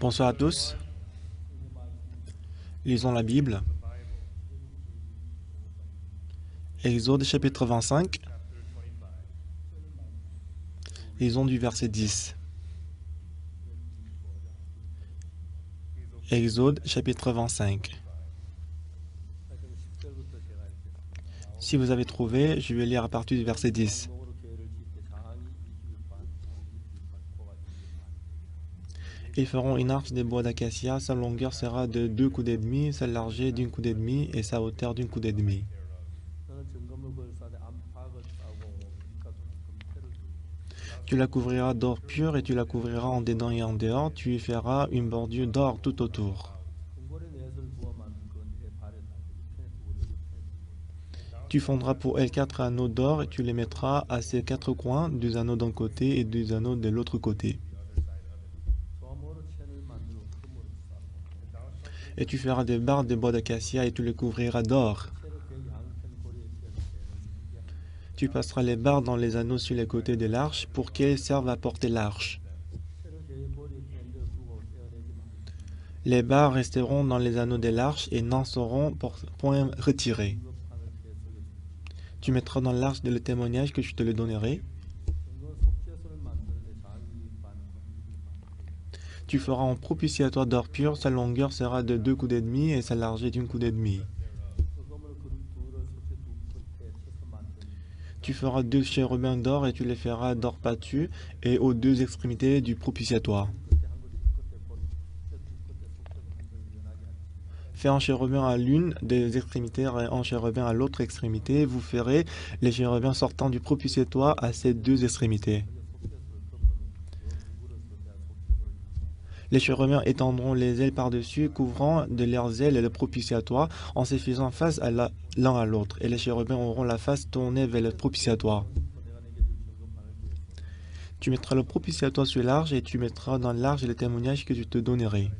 Bonsoir à tous. Lisons la Bible. Exode chapitre 25. Lisons du verset 10. Exode chapitre 25. Si vous avez trouvé, je vais lire à partir du verset 10. Ils feront une arche des bois d'acacia, sa longueur sera de 2 coudées et demi, sa largeur d'une coudée et demi et sa hauteur d'une coudée et demi. Tu la couvriras d'or pur et tu la couvriras en dedans et en dehors. Tu y feras une bordure d'or tout autour. Tu fondras pour elle 4 anneaux d'or et tu les mettras à ses 4 coins, 2 anneaux d'un côté et 2 anneaux de l'autre côté. Et tu feras des barres de bois d'acacia et tu les couvriras d'or. Tu passeras les barres dans les anneaux sur les côtés de l'arche pour qu'elles servent à porter l'arche. Les barres resteront dans les anneaux de l'arche et n'en seront point retirées. Tu mettras dans l'arche le témoignage que je te le donnerai. Tu feras un propitiatoire d'or pur, sa longueur sera de 2 coudées et demi et sa largeur d'une coudée et demi. Tu feras 2 chérubins d'or et tu les feras d'or battu et aux 2 extrémités du propitiatoire. Fais un chérubin à l'une des extrémités et un chérubin à l'autre extrémité. Vous ferez les chérubins sortant du propitiatoire à ces 2 extrémités. Les chérubins étendront les ailes par-dessus, couvrant de leurs ailes le propitiatoire en se faisant face l'un à l'autre. Et les chérubins auront la face tournée vers le propitiatoire. Tu mettras le propitiatoire sur l'arche et tu mettras dans l'arche le témoignage que je te donnerai.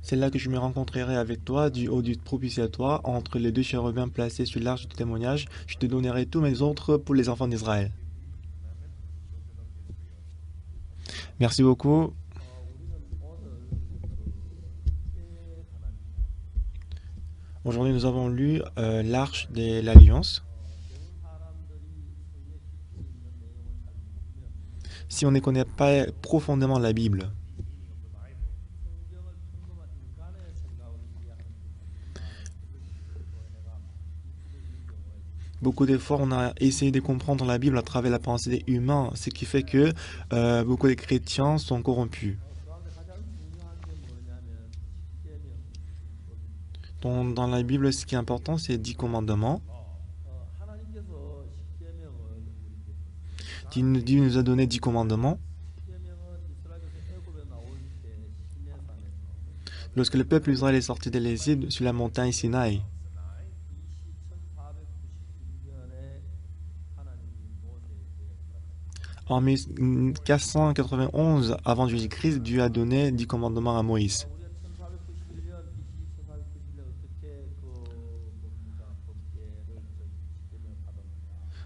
C'est là que je me rencontrerai avec toi du haut du propitiatoire, entre les 2 chérubins placés sur l'arche du témoignage. Je te donnerai tous mes ordres pour les enfants d'Israël. Merci beaucoup. Aujourd'hui, nous avons lu l'arche de l'Alliance. Si on ne connaît pas profondément la Bible, beaucoup de fois, on a essayé de comprendre la Bible à travers la pensée des humains, ce qui fait que beaucoup de chrétiens sont corrompus. Dans la Bible, ce qui est important, c'est 10 commandements. Dieu nous a donné 10 commandements. Lorsque le peuple Israël est sorti de l'Égypte sur la montagne Sinaï, en 1491 avant Jésus-Christ, Dieu a donné 10 commandements à Moïse.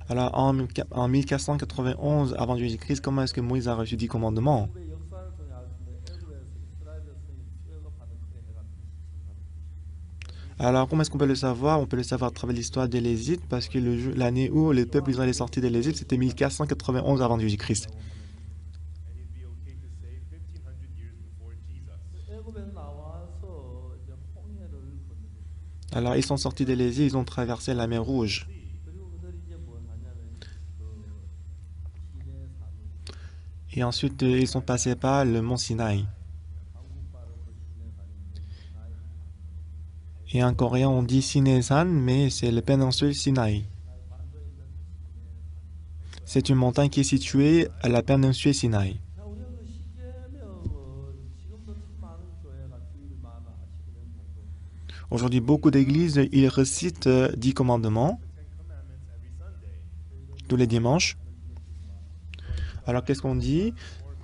Alors, en 1491 avant Jésus-Christ, comment est-ce que Moïse a reçu 10 commandements? Alors, comment est-ce qu'on peut le savoir? On peut le savoir à travers l'histoire de l'Égypte, parce que l'année où le peuple Israël est sorti de l'Égypte, c'était 1491 avant Jésus-Christ. Alors, ils sont sortis de l'Égypte, ils ont traversé la mer Rouge. Et ensuite, ils sont passés par le mont Sinaï. Et en coréen, on dit Sinesan, mais c'est le péninsule Sinaï. C'est une montagne qui est située à la péninsule Sinaï. Aujourd'hui, beaucoup d'églises, ils récitent 10 commandements tous les dimanches. Alors, qu'est-ce qu'on dit?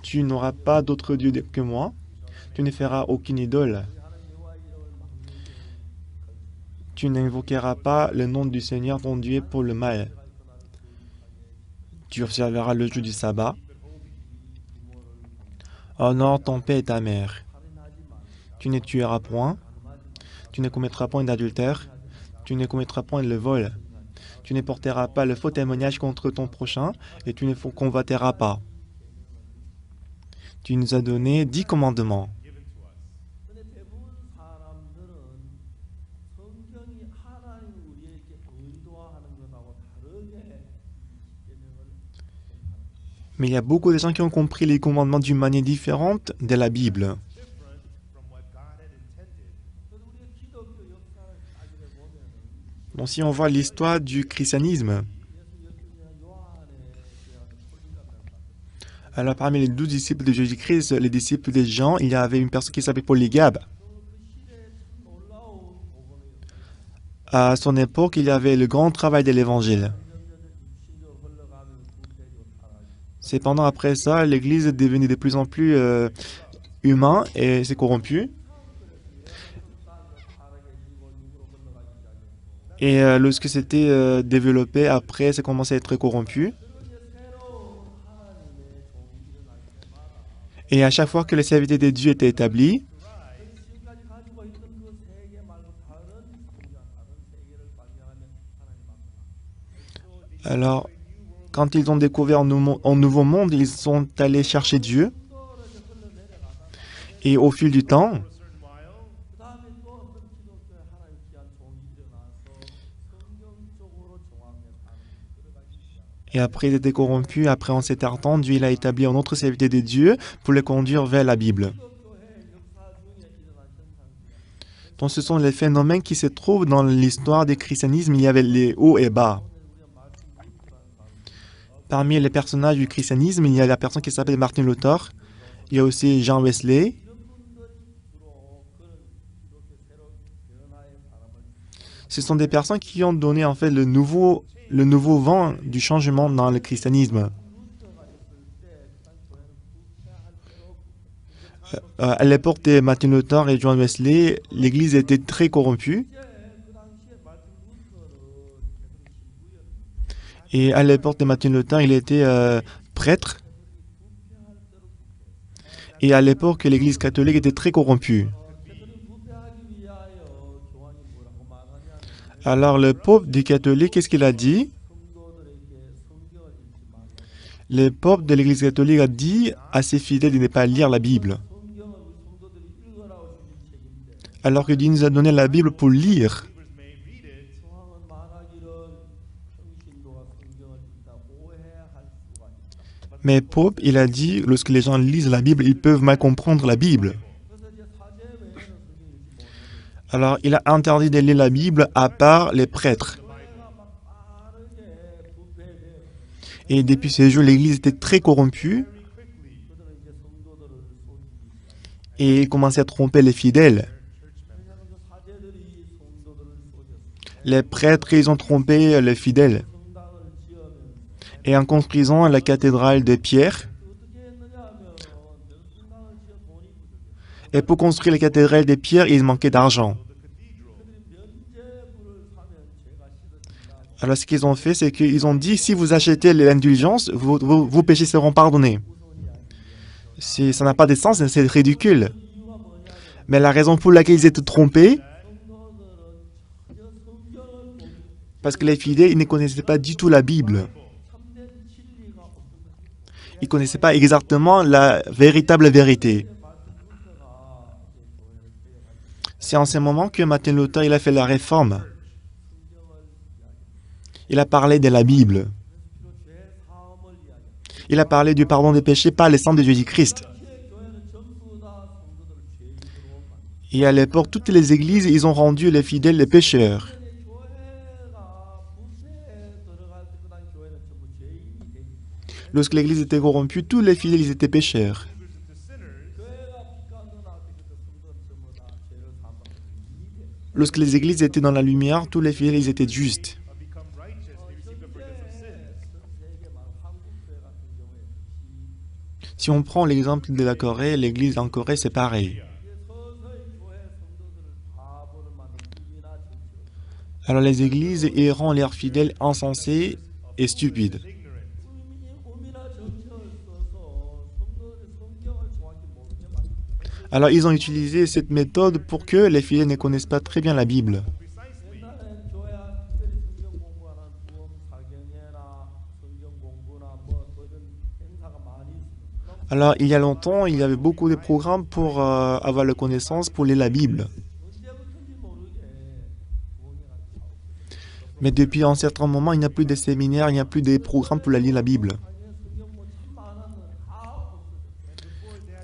Tu n'auras pas d'autre Dieu que moi. Tu ne feras aucune idole. Tu n'invoqueras pas le nom du Seigneur ton Dieu pour le mal. Tu observeras le jour du sabbat. Honore ton père et ta mère. Tu ne tueras point. Tu ne commettras point d'adultère. Tu ne commettras point le vol. Tu ne porteras pas le faux témoignage contre ton prochain et tu ne convoiteras pas. Tu nous as donné 10 commandements. Mais il y a beaucoup de gens qui ont compris les commandements d'une manière différente de la Bible. Donc si on voit l'histoire du christianisme, alors parmi les 12 disciples de Jésus-Christ, les disciples de Jean, il y avait une personne qui s'appelait Polygabe. À son époque, il y avait le grand travail de l'évangile. Cependant, après ça, l'Église est devenue de plus en plus humaine et s'est corrompue. Et lorsque c'était développé, après, ça commençait à être corrompu. Et à chaque fois que le serviteur de Dieu était établi, alors, quand ils ont découvert un nouveau monde, ils sont allés chercher Dieu. Et au fil du temps, et après ils étaient corrompus, après un certain temps, Dieu il a établi un autre serviteur de Dieu pour les conduire vers la Bible. Donc ce sont les phénomènes qui se trouvent dans l'histoire du christianisme. Il y avait les hauts et bas. Parmi les personnages du christianisme, il y a la personne qui s'appelle Martin Luther. Il y a aussi Jean Wesley. Ce sont des personnes qui ont donné en fait le nouveau vent du changement dans le christianisme. À l'époque de Martin Luther et John Wesley, l'Église était très corrompue. Et à l'époque de Martin Luther, il était prêtre. Et à l'époque, l'Église catholique était très corrompue. Alors le pape du catholique, qu'est-ce qu'il a dit? Le pape de l'Église catholique a dit à ses fidèles de ne pas lire la Bible. Alors que Dieu nous a donné la Bible pour lire. Mais Pope, il a dit, lorsque les gens lisent la Bible, ils peuvent mal comprendre la Bible. Alors, il a interdit de lire la Bible à part les prêtres. Et depuis ces jours, l'Église était très corrompue. Et il commençait à tromper les fidèles. Les prêtres, ils ont trompé les fidèles. Et en construisant la cathédrale de Pierre, et pour construire la cathédrale de Pierre, il manquait d'argent. Alors ce qu'ils ont fait, c'est qu'ils ont dit, si vous achetez l'indulgence, vos péchés seront pardonnés. Ça n'a pas de sens, c'est ridicule. Mais la raison pour laquelle ils étaient trompés, parce que les fidèles, ils ne connaissaient pas du tout la Bible. Ils ne connaissaient pas exactement la véritable vérité. C'est en ce moment que Martin Luther il a fait la réforme. Il a parlé de la Bible. Il a parlé du pardon des péchés par le sang de Jésus-Christ. Et à l'époque, toutes les églises, ils ont rendu les fidèles les pécheurs. Lorsque l'église était corrompue, tous les fidèles ils étaient pécheurs. Lorsque les églises étaient dans la lumière, tous les fidèles ils étaient justes. Si on prend l'exemple de la Corée, l'église en Corée, c'est pareil. Alors les églises y rendent leurs fidèles insensés et stupides. Alors, ils ont utilisé cette méthode pour que les fidèles ne connaissent pas très bien la Bible. 옛날엔 교회와 특별히 성경 공부하는 부흥 사경회나 성경 공부나 뭐 이런 행사가 많이 있습니다. Alors, il y a longtemps, il y avait beaucoup de programmes pour avoir la connaissance, pour lire la Bible. 언제부터인지 모르게 부흥회가 Mais depuis un certain moment, il n'y a plus de séminaires, il n'y a plus de programmes pour la lire la Bible. 사경회 성경 뭐참 많았는데 다 없어졌어요.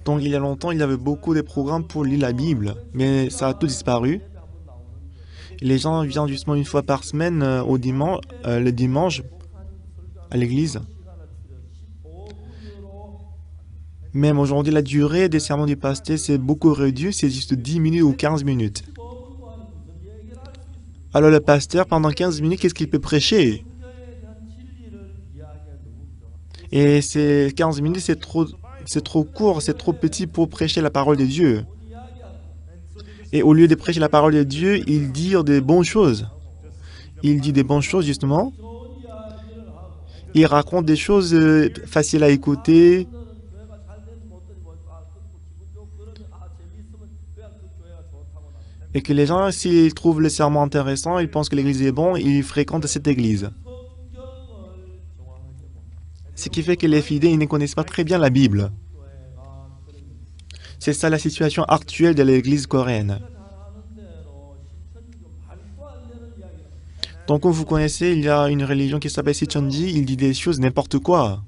Donc, il y a longtemps, il y avait beaucoup de programmes pour lire la Bible, mais ça a tout disparu. 예배 한번 나오는데 Et les gens viennent justement une fois par semaine le dimanche à l'église. 시간을 줄여 15분으로 Même aujourd'hui, la durée des sermons du pasteur, c'est beaucoup réduit, c'est juste 10 minutes ou 15 minutes. 15분 동안 무슨 얘기를 할 수 있습니까? Alors le pasteur, pendant 15 minutes, qu'est-ce qu'il peut prêcher? 성경에 대한 진리를 이야기하기 너무 부족합니다. Et ces 15 minutes, c'est trop court, c'est trop petit pour prêcher la parole de Dieu. 못 이야기하고 Et au lieu de prêcher la parole de Dieu, il dit des bonnes choses. Il dit des bonnes choses, justement. 좋은 이야기를 하고 Il raconte des choses faciles à écouter. 사람들은 교회가 잘 되든 못되든 뭐, 기분 좋고 그러면 재미있으면 그냥 그 교회가 좋다고 나는 Et que les gens, s'ils trouvent le sermon intéressant, ils pensent que l'église est bon, ils fréquentent cette église. 성경을 정확하게 못 Ce qui fait que les fidèles, ils ne connaissent pas très bien la Bible. 교회가 그런 C'est ça la situation actuelle de l'église coréenne. 잘 아는 대로 신천지 좀 말도 안 되는 이야기를 Donc, comme vous connaissez, il y a une religion qui s'appelle Sichonji, il dit des choses n'importe quoi.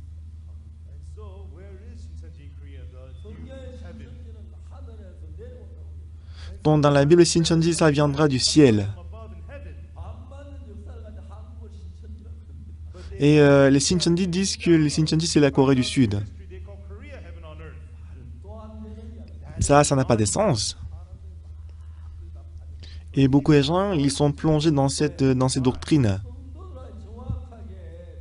So where is Shincheonji in Korea? The new 성경의 heaven 신천지는 하늘에서 내려온다고 Donc, dans la Bible, Sichonji, ça viendra du ciel. from above in heaven. 반만년 역사를 가진 한국을 신천지라고 합니다. Et les Sichonji disent que le Sichonji, c'est la Corée du Sud. History they call Korea heaven on earth. 또 안 되는 이야기. Ça n'a pas de sens. Et beaucoup de gens, ils sont plongés dans cette doctrine. 성도가 정확하게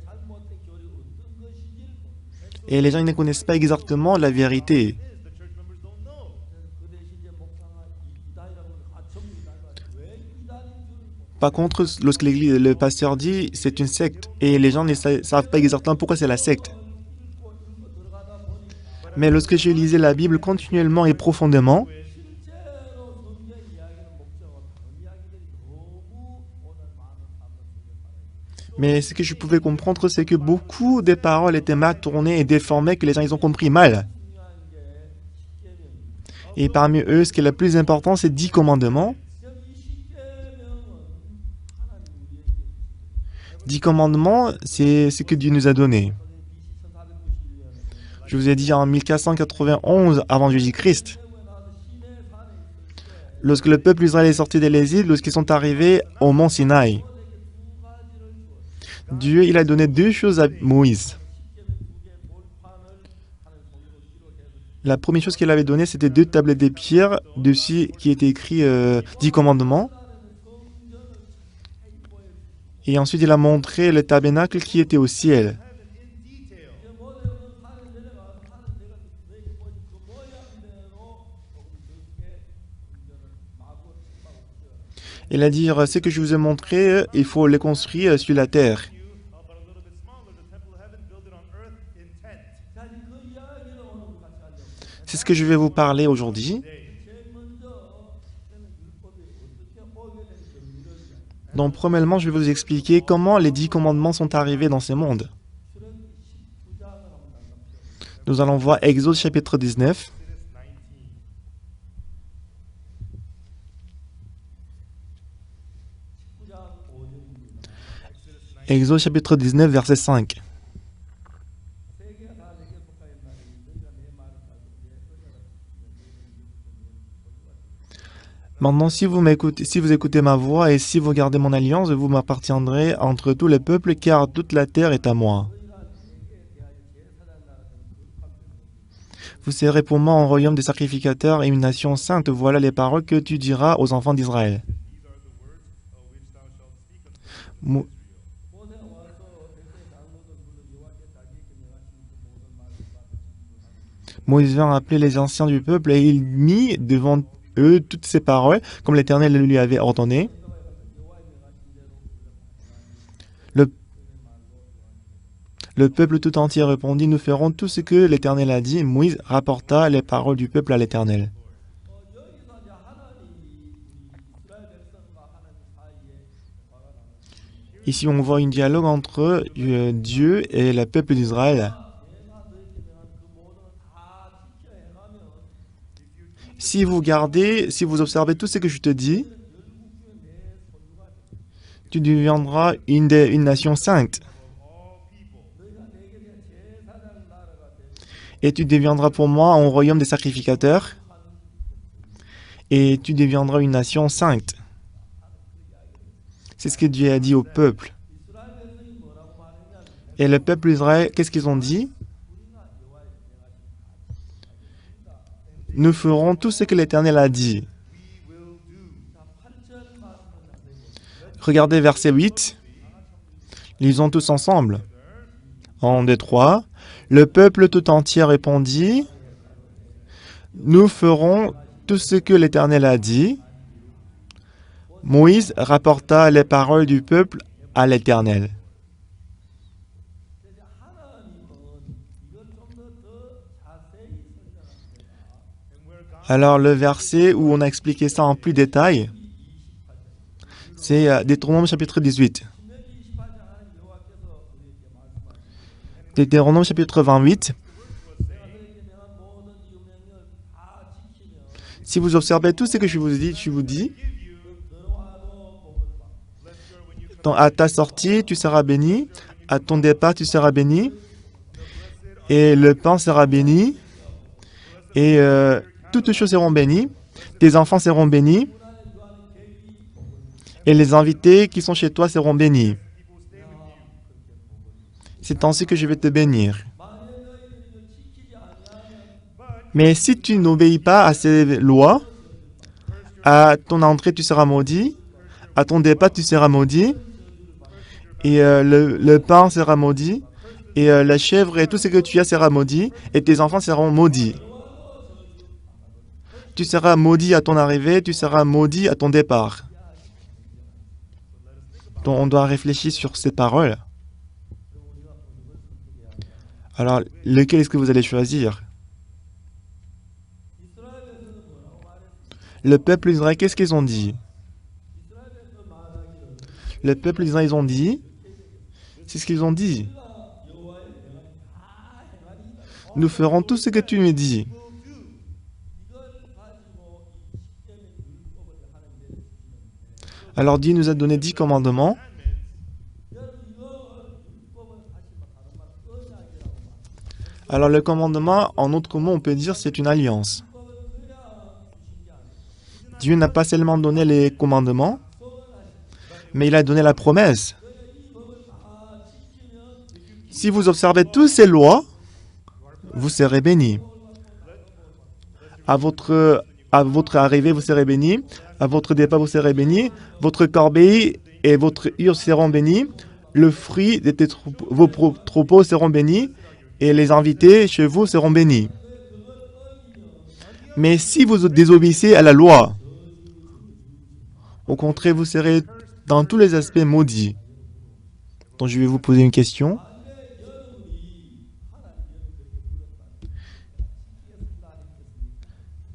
잘못된 교리 어떤 것인지를 모르고 Et les gens, ils ne connaissent pas exactement la vérité. The church members don't know. 그 대신 이제 목사가 이단이라고 전부 이단이다. 왜 이단인 줄 모르고 Par contre, lorsque le pasteur dit c'est une secte, et les gens ne savent pas exactement pourquoi c'est la secte. 읽고 들어가다 보니까 Mais lorsque je lisais la Bible continuellement et profondément, 실제로 성경 이야기는 목적은 다른 이야기들이 너무 오늘 많은 사람들 속에 살아있고 mais ce que je pouvais comprendre, c'est que beaucoup des paroles étaient mal tournées et déformées, que les gens ils ont compris mal. 중요한 게 십계명입니다. Et parmi eux, ce qui est le plus important, c'est 10 commandements. 그럼 이 십계명은 하나님 우리에게 10 commandements, c'est ce que Dieu nous a donné. BC 1491년에 Je vous ai dit en 1491 avant Jésus-Christ, lorsque le peuple Israël est sorti de l'exil, lorsqu'ils sont arrivés au mont Sinaï, Dieu il a donné deux choses à Moïse. La première chose qu'il avait donnée, c'était 2 tablettes de pierre dessus qui étaient écrits 10 commandements. Et ensuite, il a montré le tabernacle qui était au ciel. Il a dit, ce que je vous ai montré, il faut les construire sur la terre. But a little bit smaller, the temple of heaven, build it on earth in tents. 자, 그 이야기를 오늘 우리 같이 하려고. C'est ce que je vais vous parler aujourd'hui. 제일 먼저 그때는 율법이 어떻게 오게 된 경위를 이야기합니다. Donc, premièrement, je vais vous expliquer comment les 10 commandements sont arrivés dans ce monde. 출애굽기 19장을 한번 잠깐 Nous allons voir Exode chapitre 19. Exodus 19. 19장 5절입니다. Exode chapitre 19, verset 5. 세계가 다 내게 속하였나니 너희가 내 말을 가지고 내 의자를 Maintenant, si vous écoutez ma voix et si vous gardez mon alliance, vous m'appartiendrez entre tous les peuples, car toute la terre est à moi. Vous serez pour moi un royaume de sacrificateurs et une nation sainte. Voilà les paroles que tu diras aux enfants d'Israël. Mo- 모세가 와서 백성의 장로들 불러 여호와께 자기에게 명하신 그 모든 말을 받으시고 Moïse vint appeler les anciens du peuple et il mit devant eux toutes ces paroles, comme l'Éternel lui avait ordonné. Le peuple tout entier répondit, nous ferons tout ce que l'Éternel a dit. Moïse rapporta les paroles du peuple à l'Éternel. Ici, on voit un dialogue entre Dieu et le peuple d'Israël. Si vous gardez, si vous observez tout ce que je te dis, tu deviendras une nation sainte. Et tu deviendras pour moi un royaume des sacrificateurs. Et tu deviendras une nation sainte. C'est ce que Dieu a dit au peuple. Et le peuple d'Israël, qu'est-ce qu'ils ont dit? Nous ferons tout ce que l'Éternel a dit. Regardez verset 8. Lisons tous ensemble. 1, 2, 3. Le peuple tout entier répondit, nous ferons tout ce que l'Éternel a dit. Moïse rapporta les paroles du peuple à l'Éternel. Alors le verset où on a expliqué ça en plus détail, c'est Deutéronome chapitre 18. Deutéronome chapitre 28. Si vous observez tout ce que je vous dis, à ta sortie, tu seras béni, à ton départ, tu seras béni, et le pain sera béni, et toutes choses seront bénies, tes enfants seront bénis, et les invités qui sont chez toi seront bénis. C'est ainsi que je vais te bénir. Mais si tu n'obéis pas à ces lois, à ton entrée tu seras maudit, à ton départ tu seras maudit, et le pain sera maudit, et la chèvre et tout ce que tu as sera maudit, et tes enfants seront maudits. Tu seras maudit à ton arrivée, tu seras maudit à ton départ. Donc on doit réfléchir sur ces paroles. Alors, lequel est-ce que vous allez choisir? Le peuple d'Israël, qu'est-ce qu'ils ont dit? Le peuple d'Israël, ils ont dit, c'est ce qu'ils ont dit. Nous ferons tout ce que tu nous dis. Alors Dieu nous a donné 10 commandements. Alors le commandement, en autre mot, on peut dire c'est une alliance. Dieu n'a pas seulement donné les commandements, mais il a donné la promesse. Si vous observez toutes ces lois, vous serez bénis. À votre arrivée, vous serez bénis. À votre départ, vous serez bénis. Votre corbeille et votre hur seront bénis. Le fruit de vos troupeaux seront bénis. Et les invités chez vous seront bénis. Mais si vous désobéissez à la loi, au contraire, vous serez dans tous les aspects maudits. Donc je vais vous poser une question.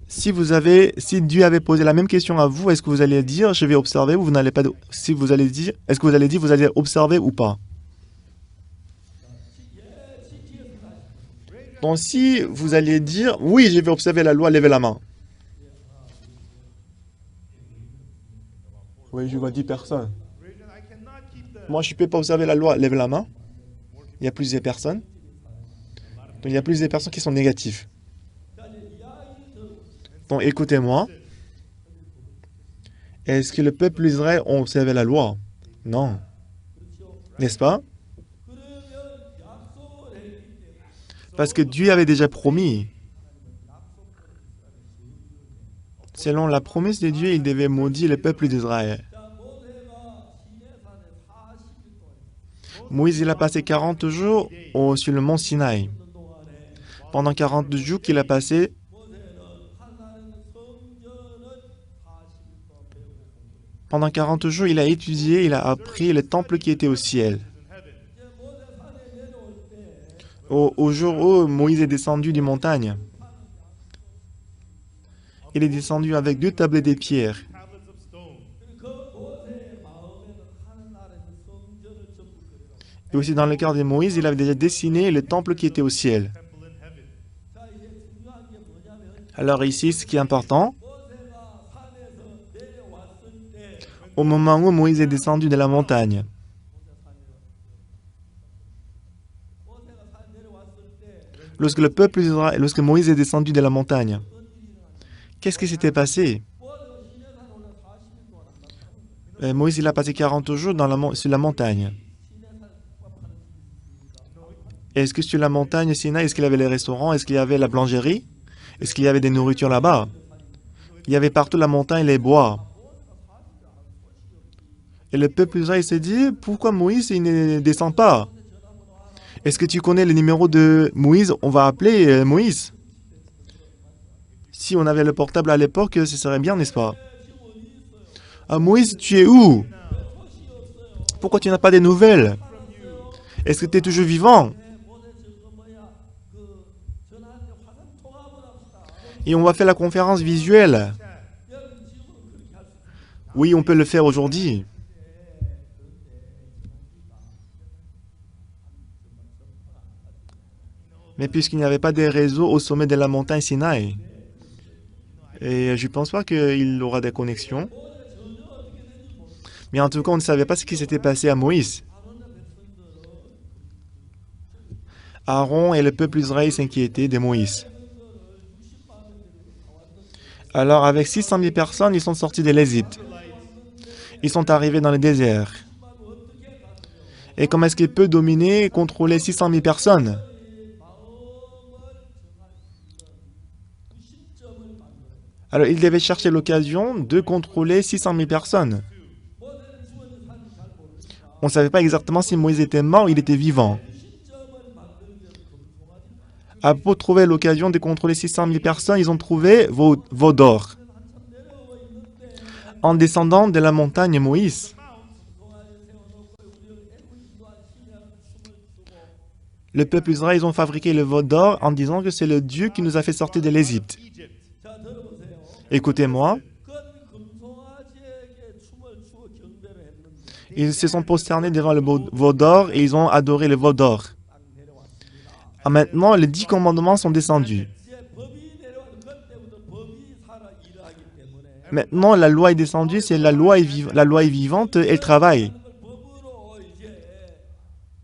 Si Dieu avait posé la même question à vous, est-ce que vous allez dire, je vais observer, ou vous n'allez pas, si vous allez dire, est-ce que vous allez dire, vous allez observer ou pas? Donc si vous allez dire, oui, je vais observer la loi, levez la main. Oui, je vois 10 personnes. Moi, je ne peux pas observer la loi, levez la main. Il y a plusieurs personnes. Donc il y a plusieurs personnes qui sont négatives. Donc écoutez-moi. Est-ce que le peuple d'Israël a observé la loi? Non. N'est-ce pas? Parce que Dieu avait déjà promis. Selon la promesse de Dieu, il devait maudire le peuple d'Israël. Moïse, il a passé 40 jours sur le mont Sinaï. Pendant 40 jours qu'il a passé, pendant 40 jours, il a étudié, il a appris le temple qui était au ciel. Au jour où Moïse est descendu des montagnes, il est descendu avec 2 tablets de pierre. Et aussi dans le cœur de Moïse, il avait déjà dessiné le temple qui était au ciel. temple in heaven. 자, 이제 중요한 게 뭐냐면 Alors ici, ce qui est important, 모세가 산에서 내려왔을 때 au moment où Moïse est descendu de la montagne, 모세가 산 내려왔을 때 lorsque Moïse est descendu de la montagne, qu'est-ce qui s'était passé? 모세가 시내산 올라 40일 동안 안 갔다. Moïse, il a passé 40 jours sur la montagne. 시내산 밥하는 집이 있습니까? Est-ce que sur la montagne Sinaï, est-ce qu'il y avait les restaurants? Est-ce qu'il y avait la boulangerie? Est-ce qu'il y avait des nourritures là-bas? Il y avait partout la montagne et les bois. Et le peuple d'Israël s'est dit, pourquoi Moïse il ne descend pas? Est-ce que tu connais le numéro de Moïse? On va appeler Moïse. Si on avait le portable à l'époque, ce serait bien, n'est-ce pas? Ah, Moïse, tu es où? Pourquoi tu n'as pas des nouvelles? Est-ce que tu es toujours vivant? 모세 지금 뭐야 그 전화한테 화상 통화한번 합시다. Et on va faire la conférence visuelle. 여러분 지금은 그렇게 할 수 있습니다. Oui, on peut le faire aujourd'hui. Mais puisqu'il n'y avait pas de réseau au sommet de la montagne Sinaï, et je ne pense pas qu'il aura des connexions. Mais en tout cas, on ne savait pas ce qui s'était passé à Moïse. Aaron et le peuple d'Israël s'inquiétaient de Moïse. Alors, avec 600 000 personnes, ils sont sortis de l'Égypte. Ils sont arrivés dans le désert. Et comment est-ce qu'il peut dominer et contrôler 600 000 personnes? Alors, il devait chercher l'occasion de contrôler 600 000 personnes. On ne savait pas exactement si Moïse était mort ou il était vivant. Pour trouver l'occasion de contrôler 600 000 personnes, ils ont trouvé veau d'or. En descendant de la montagne Moïse, le peuple d'Israël, ils ont fabriqué le veau d'or en disant que c'est le Dieu qui nous a fait sortir de l'Égypte. 자, 들어보세요. Écoutez-moi, 그 금송아지에게 춤을 추어 경배를 했는데 ils se sont prosternés devant le veau d'or et ils ont adoré le veau d'or. 딱 내려왔습니다. Maintenant, les 10 commandements sont descendus. 이제 법이 내려와서 그때부터 법이 살아 일하기 때문에 Maintenant, la loi est descendue, c'est la loi est vivante, elle travaille. 그걸 법으로 이제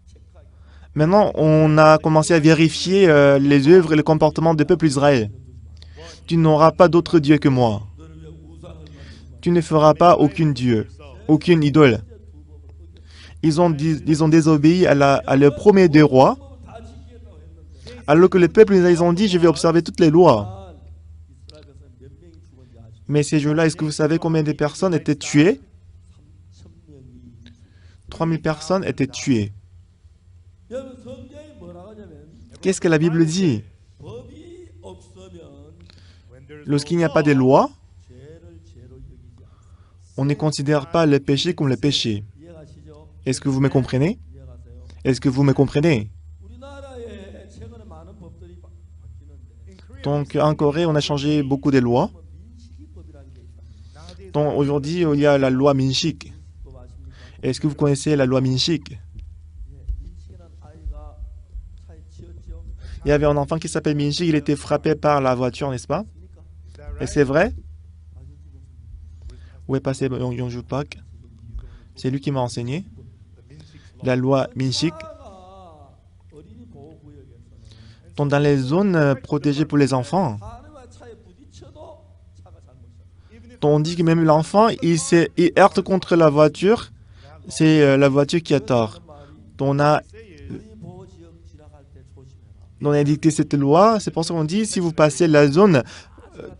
체크하기. Maintenant, on a commencé à vérifier les œuvres et le comportement du peuple d'Israël. Tu n'auras pas d'autre Dieu que moi. 너를 위해 우상을 만들지 Tu ne feras pas aucun Dieu, aucune idole. Ils ont désobéi à le premier des rois, 다 지키겠다고 했는데 alors que le peuple, ils ont dit, je vais observer toutes les lois. 이스라엘 백성 몇 명이 죽은지 아십니까? Mais ces jours-là, est-ce que vous savez combien de personnes étaient tuées? 3,000명이. 3000 personnes étaient tuées. 여러분 성경이 뭐라고 하냐면 Qu'est-ce que la Bible dit? 법이 없으면 Lorsqu'il n'y a pas de loi, 죄를 죄로 여기지 않습니다. on ne considère pas le péché comme le péché. 이해가시죠? Est-ce que vous me comprenez? 이해가세요? Est-ce que vous me comprenez? 우리나라에 최근에 많은 법들이 바뀌는데 Donc, en Corée, on a changé beaucoup de lois. 민식이법이라는 게 있습니다. Donc, aujourd'hui, il y a la loi Minshik. 법 아십니까? Est-ce que vous connaissez la loi Minshik? 예, 민식이라는 아이가 차에 치였죠. Il y avait un enfant qui s'appelle Minshik, il était frappé par la voiture, n'est-ce pas? 맞습니까? Et c'est vrai? 아주 지금 Où est passé Yongju Pak? C'est lui qui m'a enseigné. La loi Minshik. 나라가 어린이 보호 구역에서는 Donc, dans les zones protégées pour les enfants, 사람과 차에 부딪혀도 차가 잘못이야. on dit que même l'enfant, il heurte contre la voiture, c'est la voiture qui a tort. Donc, on a 어린이 보호 지역 지나갈 때 조심해라. On a dicté cette loi, c'est pour ça qu'on dit, si vous passez la zone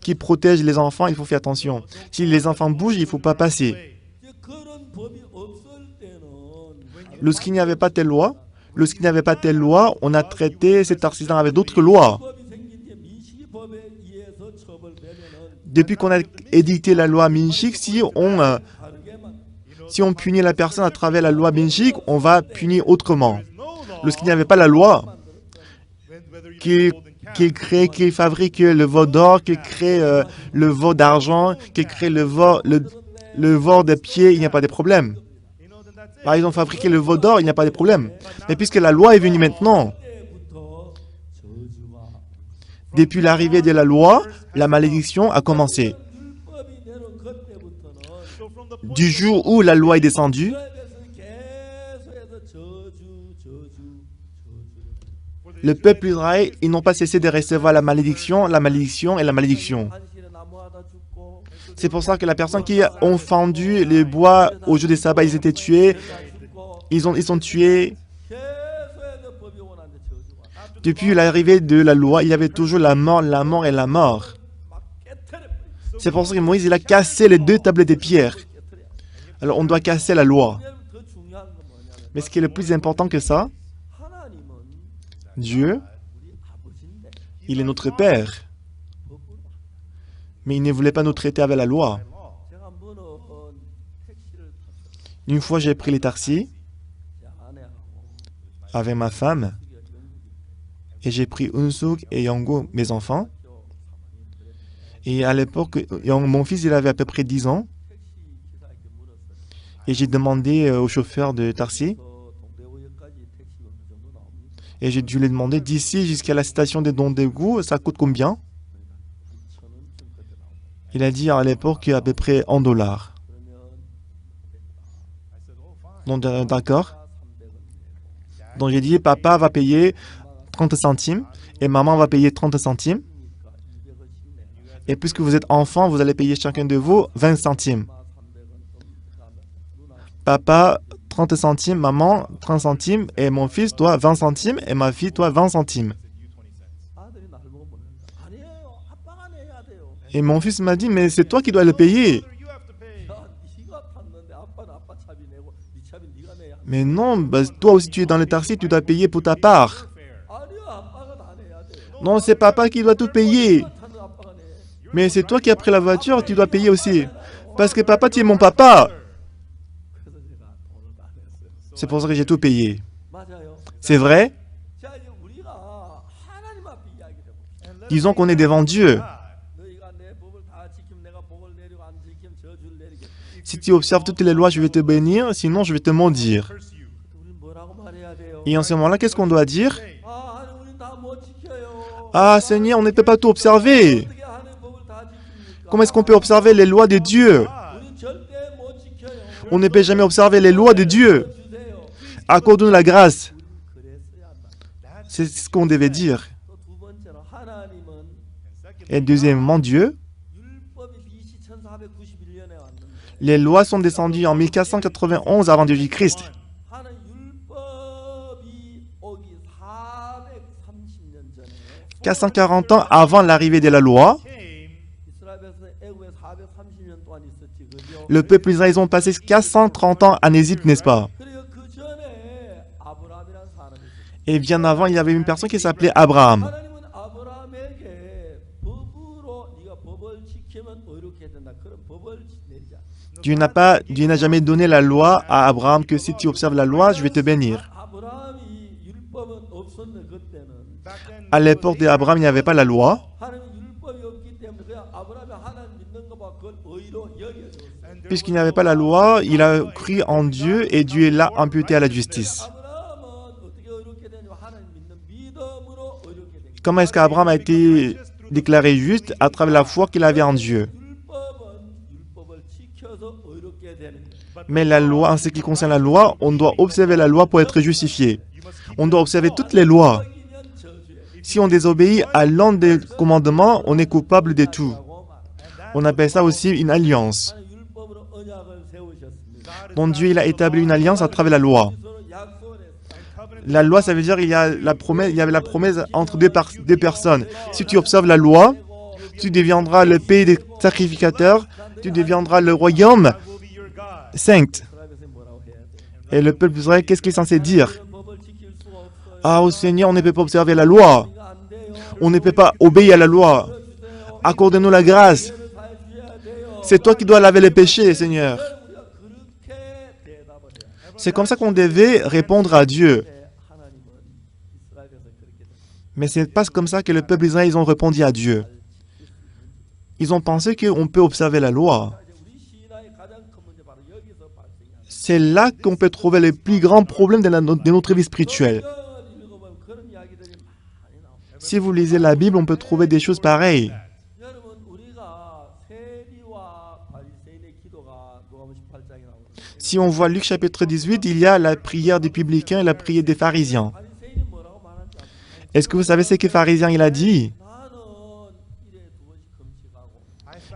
qui protège les enfants, il faut faire attention. Si les enfants bougent, il ne faut pas passer. 이제 그런 법이 없을 때는 Lorsqu'il n'y avait pas telle loi, on a traité cet accident avec d'autres lois. 법이 생긴 뒤에 민식이법에 의해서 처벌되면은 Depuis qu'on a édicté la loi Minshik, 다르게만 si on punit la personne à travers la loi Minshik, on va punir autrement. Lorsqu'il n'y avait pas la loi, qu'il fabrique le veau d'or, qu'il crée le veau d'argent, qu'il crée le veau de pied, il n'y a pas de problème. Ils ont fabriqué le veau d'or, il n'y a pas de problème. Mais puisque la loi est venue maintenant, 때부터 저주가 depuis l'arrivée de la loi, la malédiction a commencé. 율법이 내려온 그때부터는 So from the point Du jour où la loi est descendue, 이스라엘에서는 계속해서 저주. le peuple d'Israël, ils n'ont pas cessé de recevoir la malédiction et la malédiction. 한실에 나무하다 죽고 C'est pour ça que la personne qui ont fendu les bois au jour des sabbats, ils étaient tués, ils sont tués. 계속해서 법이 원하는데 저주가 Depuis l'arrivée de la loi, il y avait toujours la mort et la mort. 막 깨트려 C'est pour ça que Moïse, il a cassé les 2 tablettes de pierre. Alors on doit casser la loi. 왜냐면 더 중요한 건 뭐냐면 Mais ce qui est le plus important que ça, 하나님은 Dieu, 우리 아버지인데 il est notre Père. 법으로 Mais il ne voulait pas nous traiter avec la loi. 제가 한 번은 택시를 탔어요. Une fois, j'ai pris les taxis 제 아내하고 avec ma femme 우리가 영국에 et j'ai pris Unsuk et Yango, mes enfants. 저 사모님 Et à l'époque, mon fils, il avait à peu près 10 ans. 택시 기사에게 물었어요. Et j'ai demandé au chauffeur de taxi, 저 동대구역까지 택시가 어느 정도 나옵니까? et j'ai dû lui demander d'ici jusqu'à la station de Dondegu, ça coûte combien? 한 1,000원쯤 그때 나옵니다. Il a dit à l'époque à peu près en dollars. 그러면 Donc d'accord. 300원 내고 Donc j'ai dit, papa va payer 30 centimes et maman va payer 30 centimes. 그러니까 200원씩 내고 Et puisque vous êtes enfant, vous allez payer chacun de vous 20 centimes. 엄마 300원 그다음에 누나 Papa, 30 centimes, maman, 30 centimes, et mon fils, toi, 20 centimes, et ma fille, toi, 20 centimes. 아들이 나를 보고 뭐랬나? 아니에요. 아빠가 내야 돼요. Et mon fils m'a dit, mais c'est toi qui dois le payer. you have to pay. 야, 네가 탔는데 아빠는 아빠 차비 내고 네 차비 네가 내야. Mais non, bah, toi aussi tu es dans le taxi, tu dois payer pour ta part. 아니야, 아빠가 다 내야 돼. Non, c'est papa qui doit tout payer. 네가 타는 아빠가 내. Mais c'est toi qui as pris la voiture, tu dois payer aussi. Parce que papa, tu es mon papa. 그래서 제가 돈을 다 냈어요. C'est pour ça que j'ai tout payé. 맞아요. C'est vrai? 자, 이제 우리가 하나님 앞에 이야기를 해봅시다. Disons qu'on est devant Dieu. 너희가 내 법을 다 지키면 내가 복을 내리고 안 지키면 저주를 내리겠다. Si tu observes toutes les lois, je vais te bénir, sinon je vais te maudire. Curse you. 우리는 뭐라고 말해야 돼요? Et en ce moment-là, qu'est-ce qu'on doit dire? 아, 하나님 우리는 다 못 지켜요. Ah Seigneur, on ne peut pas tout observer. 어떻게 하나님 법을 다 지킵니까? Comment est-ce qu'on peut observer les lois de Dieu? 우리는 절대 못 지켜요. On ne peut jamais observer les lois de Dieu. 주세요. Accorde-nous la grâce. 그랬어야 한다. C'est ce qu'on devait dire. 또 두 번째로 하나님은 Et deuxièmement, Dieu, 율법이 BC 1491년에 왔는데 les lois sont descendues en 1491 avant Jésus-Christ. 하나님 율법이 오기 430년 전에 440 ans avant l'arrivée de la loi, 이스라엘에서 애굽에 430년 동안 있었지, 그죠? le peuple israélien ils ont passé 430 ans en Égypte, n'est-ce pas? 그리고 그 전에 아브라함이라는 사람이 있었어요. Et bien avant, il y avait une personne qui s'appelait Abraham. 하나님은 아브라함에게 법으로 네가 법을 지키면 의롭게 된다. 그런 법을 내리자. Dieu n'a jamais donné la loi à Abraham que si tu observes la loi, je vais te bénir. 아브라함이 율법은 없었는데 그때는 À l'époque d'Abraham, il n'y avait pas la loi. 하나님 율법이 없기 때문에 그냥 아브라함이 하나님 믿는 것만 그걸 의로 여겨줬어요. Puisqu'il n'y avait pas la loi, il a cru en Dieu et Dieu l'a imputé à la justice. 아브라함은 어떻게 의롭게 되냐면 하나님 믿는 믿음으로 의롭게 됩니다. Comment est-ce qu'Abraham a été déclaré juste? À travers la foi qu'il avait en Dieu. 율법을 지켜서 의롭게 되는 거예요. Mais la loi, en ce qui concerne la loi, on doit observer la loi pour être justifié. On doit observer toutes les lois. 이면 저주예요. Si on désobéit à l'un des commandements, on est coupable de tout. On appelle ça aussi une alliance. 하나님 율법으로 언약을 세우셨습니다. Donc Dieu il a établi une alliance à travers la loi. 서로 약속을 했어요. La loi, ça veut dire qu'il y a il y avait la promesse entre deux personnes. Si tu observes la loi, tu deviendras le pays des sacrificateurs, tu deviendras le royaume will be your God. saint. 이스라엘에서 뭐라고 해야 돼요? Et le peuple d'Israël, qu'est-ce qu'il est censé dire? 이런 법을 지킬 수가 없어요. Ah, au Seigneur, on ne peut pas observer la loi. 이거 안 돼요. On ne peut pas obéir à la loi. Accorde-nous la grâce. 이거를 다 해줘야 돼요. C'est toi qui dois laver les péchés, Seigneur. 우리가 그렇게 대답을 해요. C'est comme ça qu'on devait répondre à Dieu. 근데 하나님은 이스라엘에서 그렇게 됐어요. Mais c'est pas comme ça que le peuple d'Israël, ils ont répondu à Dieu. Ils ont pensé qu'on peut observer la loi. 이제 우리 신앙의 가장 큰 문제 바로 여기서 발생해요. C'est là qu'on peut trouver les plus grands problèmes de notre vie spirituelle. 성경을 읽어보면 그런 이야기들이 많이 나옵니다. Si vous lisez la Bible, on peut trouver des choses pareilles. 여러분 우리가 세리와 바리새인의 기도가 누가복음 18장에 나오는데 Si on voit Luc chapitre 18, il y a la prière des publicains et la prière des pharisiens. 바리새인이 뭐라고 말하는지 아십니까? Est-ce que vous savez ce que le pharisien il a dit? 나는 일에 두 번씩 금식하고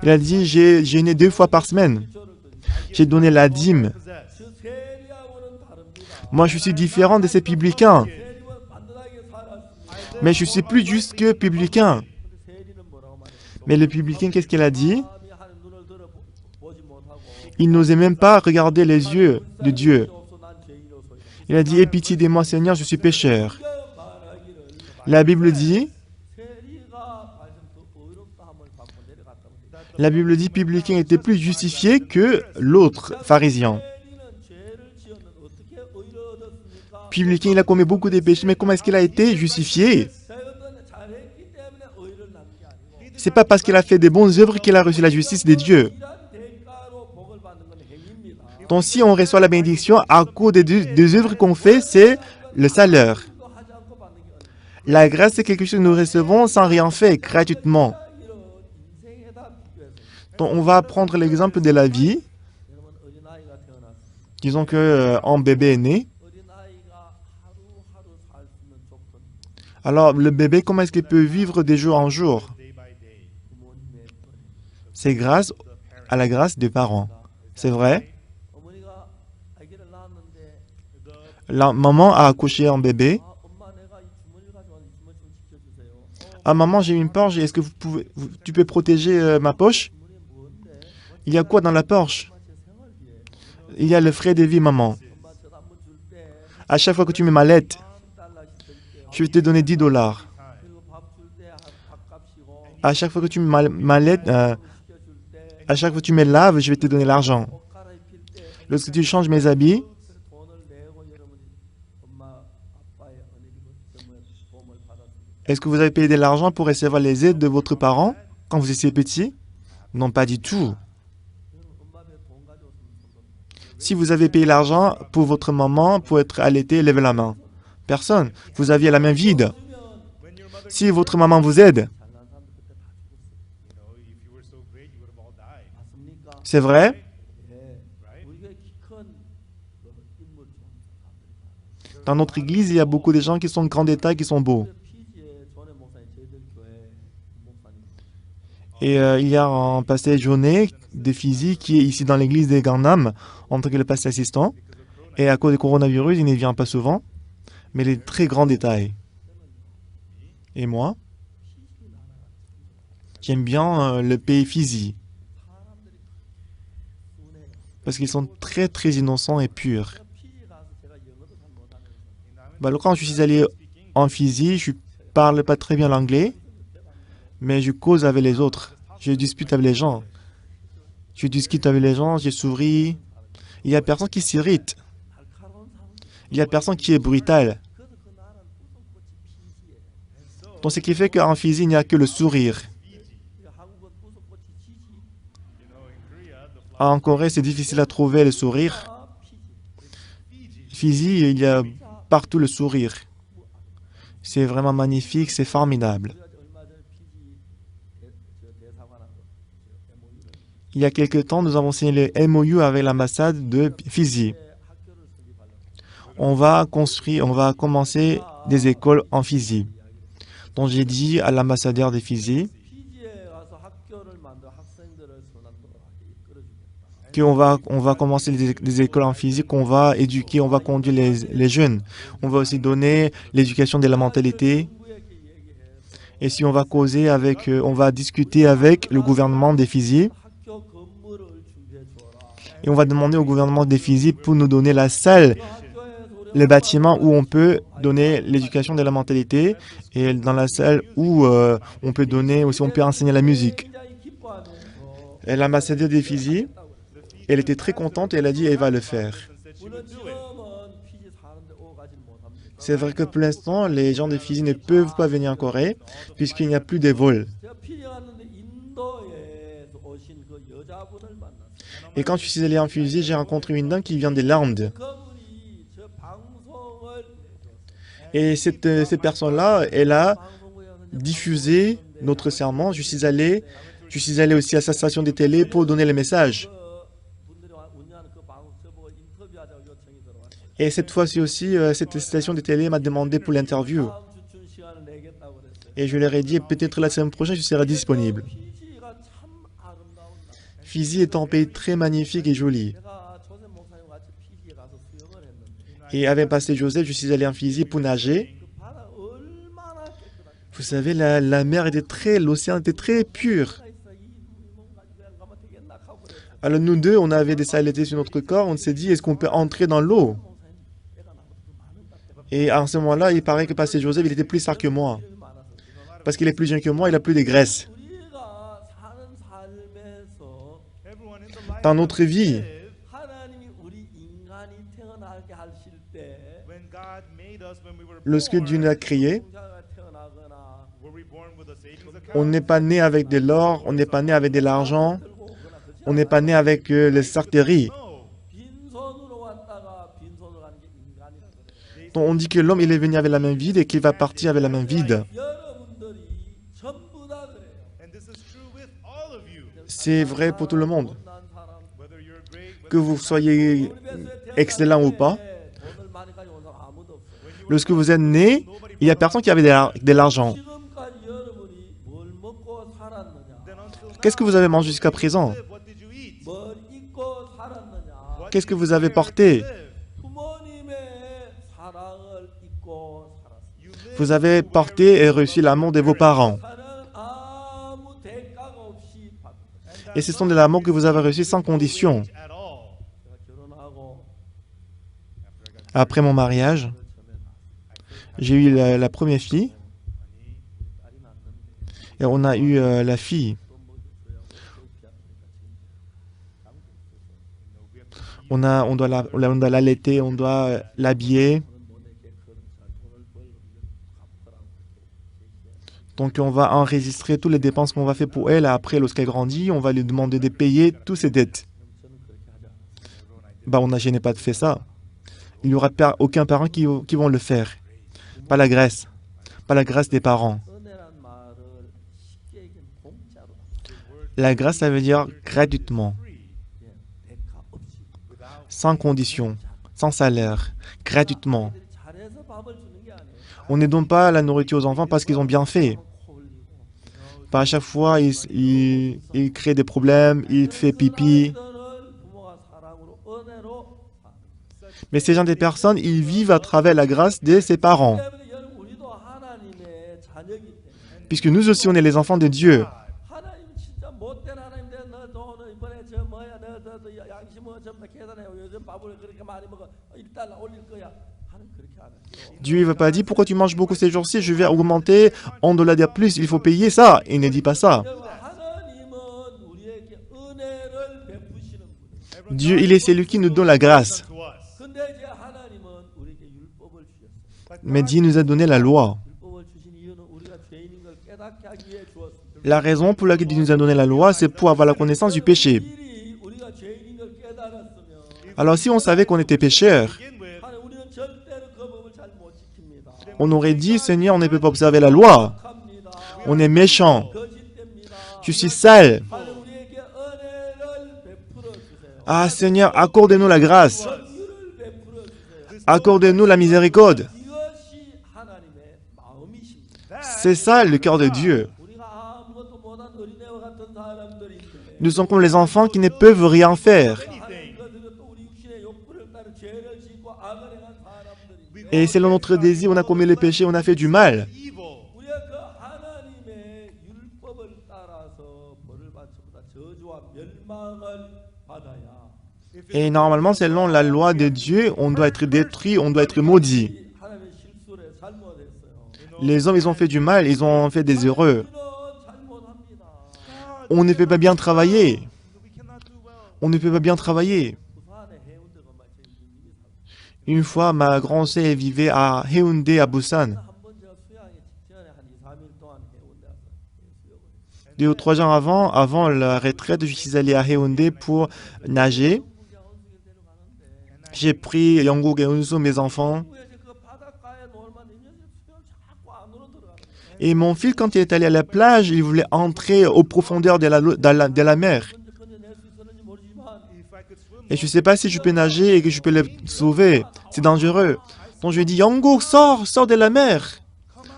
Il a dit, j'ai jeûné 2 fois par semaine. 절을 드리고 J'ai donné la dîme. 저 세리하고는 다릅니다. Moi, je suis différent de ces publicains. 세리와 반듯하게 살았습니다. Mais je suis plus juste que publicain. 근데 세리는 뭐라고 말했어? Mais le publicain, qu'est-ce qu'il a dit? 마음이 하는 눈을 들어보지 못하고 Il n'osait même pas regarder les yeux de Dieu. 없어 난 죄인으로서 Il a dit, aie pitié de moi, Seigneur, je suis pécheur. 말하기를 La Bible dit, 세리가 말씀 그 의롭다함을 받고 내려갔다고 돼. la Bible dit, publicain était plus justifié que l'autre pharisien. 세리는 죄를 지었는데 어떻게 의를 얻었습니까? Publicain, il a commis beaucoup de péchés, mais comment est-ce qu'il a été justifié? 세리는 잘했기 때문에 의를 낳는 게 아니고 C'est pas parce qu'il a fait des bonnes œuvres qu'il a reçu la justice de Dieu. 이란 대가로 복을 받는 건 행위입니다. Donc si on reçoit la bénédiction à cause des œuvres qu'on fait, c'est le salaire. 이거 하지 않고 받는 게 아니고 La grâce, c'est quelque chose que nous recevons sans rien faire, gratuitement. 이런 인생에다 비교해서 Donc on va prendre l'exemple de la vie. 여러분 어린아이가 태어났습니다. Disons qu'un bébé est né. 어린아이가 하루하루 살 수 있는 조건 Alors le bébé, comment est-ce qu'il peut vivre de jour en jour? 부모님의 은혜. C'est grâce à la grâce des parents. C'est vrai. 어머니가 아기를 낳았는데 La maman a accouché un bébé. 아 엄마 내가 이 주머니를 가져왔는데 이 주머니 좀 지켜주세요. Ah maman, j'ai une poche, est-ce que tu peux protéger ma poche? 주머니에 뭔데? Il y a quoi dans la poche? 엄마 제 생활비에 Il y a le frais de vie, maman. 엄마 저도 한번 줄때 À chaque fois que tu mets ma lettre, 10달러씩 드릴게요. je vais te donner 10 dollars. 그리고 밥 줄 때 밥값이고 À chaque fois que tu mets ma lettre, 시켜줄 때 à chaque fois que tu me laves, je vais te donner l'argent. 옷 갈아입힐 때 Lorsque tu changes mes habits, 돈을 내고 여러분이 엄마 아빠의 은혜를 도움을 받았습니다. est-ce que vous avez payé de l'argent pour recevoir les aides de votre parent quand vous étiez petit? Non, pas du tout. 여러분 엄마 배 돈 가져왔으면 손 듭니다. Si vous avez payé l'argent pour votre maman pour être allaité, levez la main. Personne. Vous aviez la main vide. When your mother, Si votre maman vous aide, 잘난 사람들 그때 다 죽었어요. if you were so great, you would have all died. 맞습니까? c'est vrai. 예. 우리 교회 키큰 인물 좋은 사람들이 Dans notre église, il y a beaucoup de gens qui sont de grand état, qui sont beaux. 피지의 존의 목사님 저희들 교회 목사님. Et il y a un pasteur Jaunet de Fizi qui est ici dans l'église des Gangnam en tant que le pasteur assistant. Et à cause du coronavirus, il ne vient pas souvent. Mais il est de très grand détail. Et moi, j'aime bien le pays Fizi. Parce qu'ils sont très très innocents et purs. 피지 가서 제가 영어도 잘 못하면서 Bah, quand je suis allé en Fizi, je parle pas très bien l'anglais, mais je cause avec les autres. Je dispute avec les gens. Je discute avec les gens, je souris. Il y a personne qui s'irrite. 날카로운 사람. Il y a personne qui est brutal. 그래서 그 나라는 우선꽃이 피지에. Donc ce qui fait qu'en Fizi, il n'y a que le sourire. 한국은 우선꽃이 지지. You know, in Korea, the En Corée, c'est difficile à trouver le sourire. 아 피지. Fizi, il y a partout le sourire. C'est vraiment magnifique, c'est formidable. 우리가 얼마 전에 피지 대사관하고 MOU를 Il y a quelque temps, nous avons signé le MOU avec l'ambassade de Fizi. 학교를 설립하려고. On va commencer des écoles en Fizi. Donc j'ai dit à l'ambassadeur de Fizi 피지에 가서 학교를 만들어 학생들을 선한도로 하게 이끌어주겠다. qu'on va commencer des écoles en Fizi, qu'on va éduquer, on va conduire les jeunes. On va aussi donner l'éducation de la mentalité. 정부에게 얘기해 Et si on va causer avec, on va discuter avec le gouvernement des Fizi. 학교 건물을 준비해 주어라. Et on va demander au gouvernement des Fizi pour nous donner la salle, 그 학교에서 우리 le bâtiment où on peut donner l'éducation de la mentalité et dans la salle où on peut donner aussi, on peut enseigner la musique. 굉장히 기뻐하면서 Et l'ambassadeur des Fizi, elle était très contente et elle a dit elle va le faire. 우리는 지금은 피지 사는데 오고 가지 못합니다. C'est vrai que pour l'instant, les gens des Fizi ne peuvent pas venir en Corée puisqu'il n'y a plus de vols. 제가 피지 갔는데 인도에서 오신 그 여자분을 만났어요. Et quand je suis allé en Fusée, j'ai rencontré une dame qui vient des Landes. 그분이 저 방송을 Et cette personne-là, elle a diffusé notre sermon. Je suis allé aussi à sa station de télé pour donner le message. 분들이 운영하는 그 방송 저보고 인터뷰하자고 요청이 들어왔어요. Et cette fois-ci aussi, cette station de télé m'a demandé pour l'interview. 다음 주춘 시간을 내겠다고 그랬어요. Et je leur ai dit, peut-être la semaine prochaine, je serai disponible. 피지가 참 아름다운 나라. Fiji est un pays très magnifique et joli. 제가 조셉 목사님과 같이 피지에 가서 수영을 했는데 Et avec Pasteur Joseph, je suis allé en Fiji pour nager. 그 바다 얼마나 깨끗한지. Vous savez, la mer était l'océan était très pur. 있어 이몸 가지고 안 가면 되겠나 하고 그랬어요. Alors nous deux, on avait des saletés sur notre corps. On s'est dit, est-ce qu'on peut entrer dans l'eau? 목사님 때가 나고 더 많은 것 같아요. Et à ce moment-là, il paraît que Pasteur Joseph, il était plus sale que moi. 이름이 많아서 지금 Parce qu'il est plus jeune que moi, il a plus de graisse. 우리가 사는 삶에서 Everyone in the life Dans notre vie, 하나님이 우리 인간이 태어나게 하실 때 when God made us, when we were lorsque Dieu nous a born, créés, 공자가 태어나거나 were we born with a savings account? on n'est pas né avec de l'or, on n'est pas né avec de l'argent, 들고 오거나 그렇지 on n'est pas né avec les sarteries. No. 빈손으로 왔다가 빈손으로 가는 게 인간이라고 그래요. Donc, on dit que l'homme, il est venu avec la main vide et qu'il va partir avec la main vide. 여러분들이 전부 다 그래요. And this is true with all of you. C'est vrai pour tout le monde. 못난 사람, Whether you're great, Que vous soyez 우리 뱃속에 excellent ou pas, 돈을 많이 가지고 온 사람 아무도 없어요. lorsque vous êtes né, il n'y a personne qui avait de l'argent. 지금까지 여러분이 뭘 먹고 살았느냐? then until now, Qu'est-ce que vous avez mangé jusqu'à présent? live, what did you eat? 뭘 입고 살았느냐? What Qu'est-ce que did vous you avez wear to porté? live? 부모님의 사랑을 입고 살았어요. You live Vous avez porté et reçu l'amour de vos parents. 사랑은 아무 대가가 없이 받는 거예요. Et ce sont de l'amour que vous avez reçu sans condition. at all. 제가 결혼하고 Après mon mariage, 처음에 j'ai eu la première fille 딸이 낳는데 et on a eu la fille. 또 먹여줘야 고 On doit l'allaiter, on doit l'habiller. 모네게 그런 잘 돈을 벌면 갚으라고 제시해. Donc on va enregistrer toutes les dépenses qu'on va faire pour elle. Après, lorsqu'elle grandit, on va lui demander de payer toutes ses dettes. 저는 그렇게 하지 않았어요. Bah, je n'ai pas fait ça. Il n'y aura aucun parent qui vont le faire. Pas la grâce. Pas la grâce des parents. 은혜란 말을 쉽게 얘기하면 공짜로 La grâce, ça veut dire gratuitement, 예, 대가 없이 sans condition, sans salaire, gratuitement. 아이들이 잘해서 밥을 주는 게 아니에요. On ne donne pas la nourriture aux enfants parce qu'ils ont bien fait. 코 흘리고 Bah, à chaque fois, il crée des problèmes, il fait pipi. 아이들을 부모가 사랑으로 은혜로 사는 Mais ces gens des personnes, ils vivent à travers la grâce de ses parents. 때문에 여러분 우리도 하나님의 자녀이기 때문에 Puisque nous aussi, on est les enfants de Dieu. 하나님 진짜 못된 하나님인데 너 오늘 이번에 저 뭐야 너 양심 뭐 전부 다 계산해 요즘 밥을 그렇게 많이 먹어 1달러 올릴 거야 하나님 그렇게 안 해요. Dieu ne va pas dire pourquoi tu manges beaucoup ces jours-ci, je vais augmenter $1 de plus, il faut payer ça. Il ne dit pas ça. 여러분, 하나님은 우리에게 은혜를 베푸시는 분이에요. Dieu, il est celui qui nous donne la grâce. To us. 근데 이제 하나님은 우리에게 율법을 주셨어요. Mais Dieu nous a donné la loi. 율법을 주신 이유는 우리가 죄인인 걸 깨닫게 하기 위해 주었습니다. La raison pour laquelle Dieu nous a donné la loi, c'est pour avoir la connaissance du péché. 미리 우리가 죄인인 걸 깨달았으면 Alors si on savait qu'on était pécheurs, Begin with, 하나님 우리는 절대로 그 법을 잘 못 지킵니다. on aurait dit, Seigneur, on ne peut pas observer la loi. 합니다. On est méchant. 거짓됩니다. Je suis sale. 하나님 우리에게 은혜를 베풀어 주세요. Ah Seigneur, accorde-nous la grâce. 긍휼을 베풀어 주세요. Accorde-nous la miséricorde. 이것이 하나님의 마음이십니다. C'est ça le cœur de Dieu. 우리가 아무것도 못한 어린애와 같은 사람들인데 Nous sommes comme les enfants qui ne peuvent rien faire. 하나님 그들은 또 우리 육신의 욕구를 따라 죄를 짓고 악을 행한 사람들인데 Et selon notre désir, on a commis le péché, on a fait du mal. evil. 우리가 그 하나님의 율법을 따라서 벌을 받지보다 저주와 멸망을 받아야 Et normalement, selon la loi de Dieu, on doit être détruit, on doit être maudit. 하나님의 실수를 잘못했어요. Les hommes, ils ont fait du mal, ils ont fait des heureux. 우리는 잘못합니다. On ne peut pas bien travailler. We cannot do well. On ne peut pas bien travailler. 부산에 해운대가 마치 님이 살고 Une fois, ma grand-sœur vivait à Haeundae, à Busan. 한번 제가 수양에 직전에 한 2, 3일 동안 해운대 와서 수영을 했어요. 2 ou 3 ans avant la retraite, je suis allé à Haeundae pour nager. J'ai pris Yongguk et Eunsu, mes enfants. 한국에서 그 바닷가에 놀면 이 녀석 수영 자꾸 안으로 들어가는 거야. Et mon fils, quand il est allé à la plage, il voulait entrer aux profondeurs de la mer. 건져낼 수 있었는지 모르지만 If I could swim, Et je ne sais pas si je peux nager et que je peux le sauver. C'est dangereux. Donc je lui ai dit, Yongguk, sors de la mer.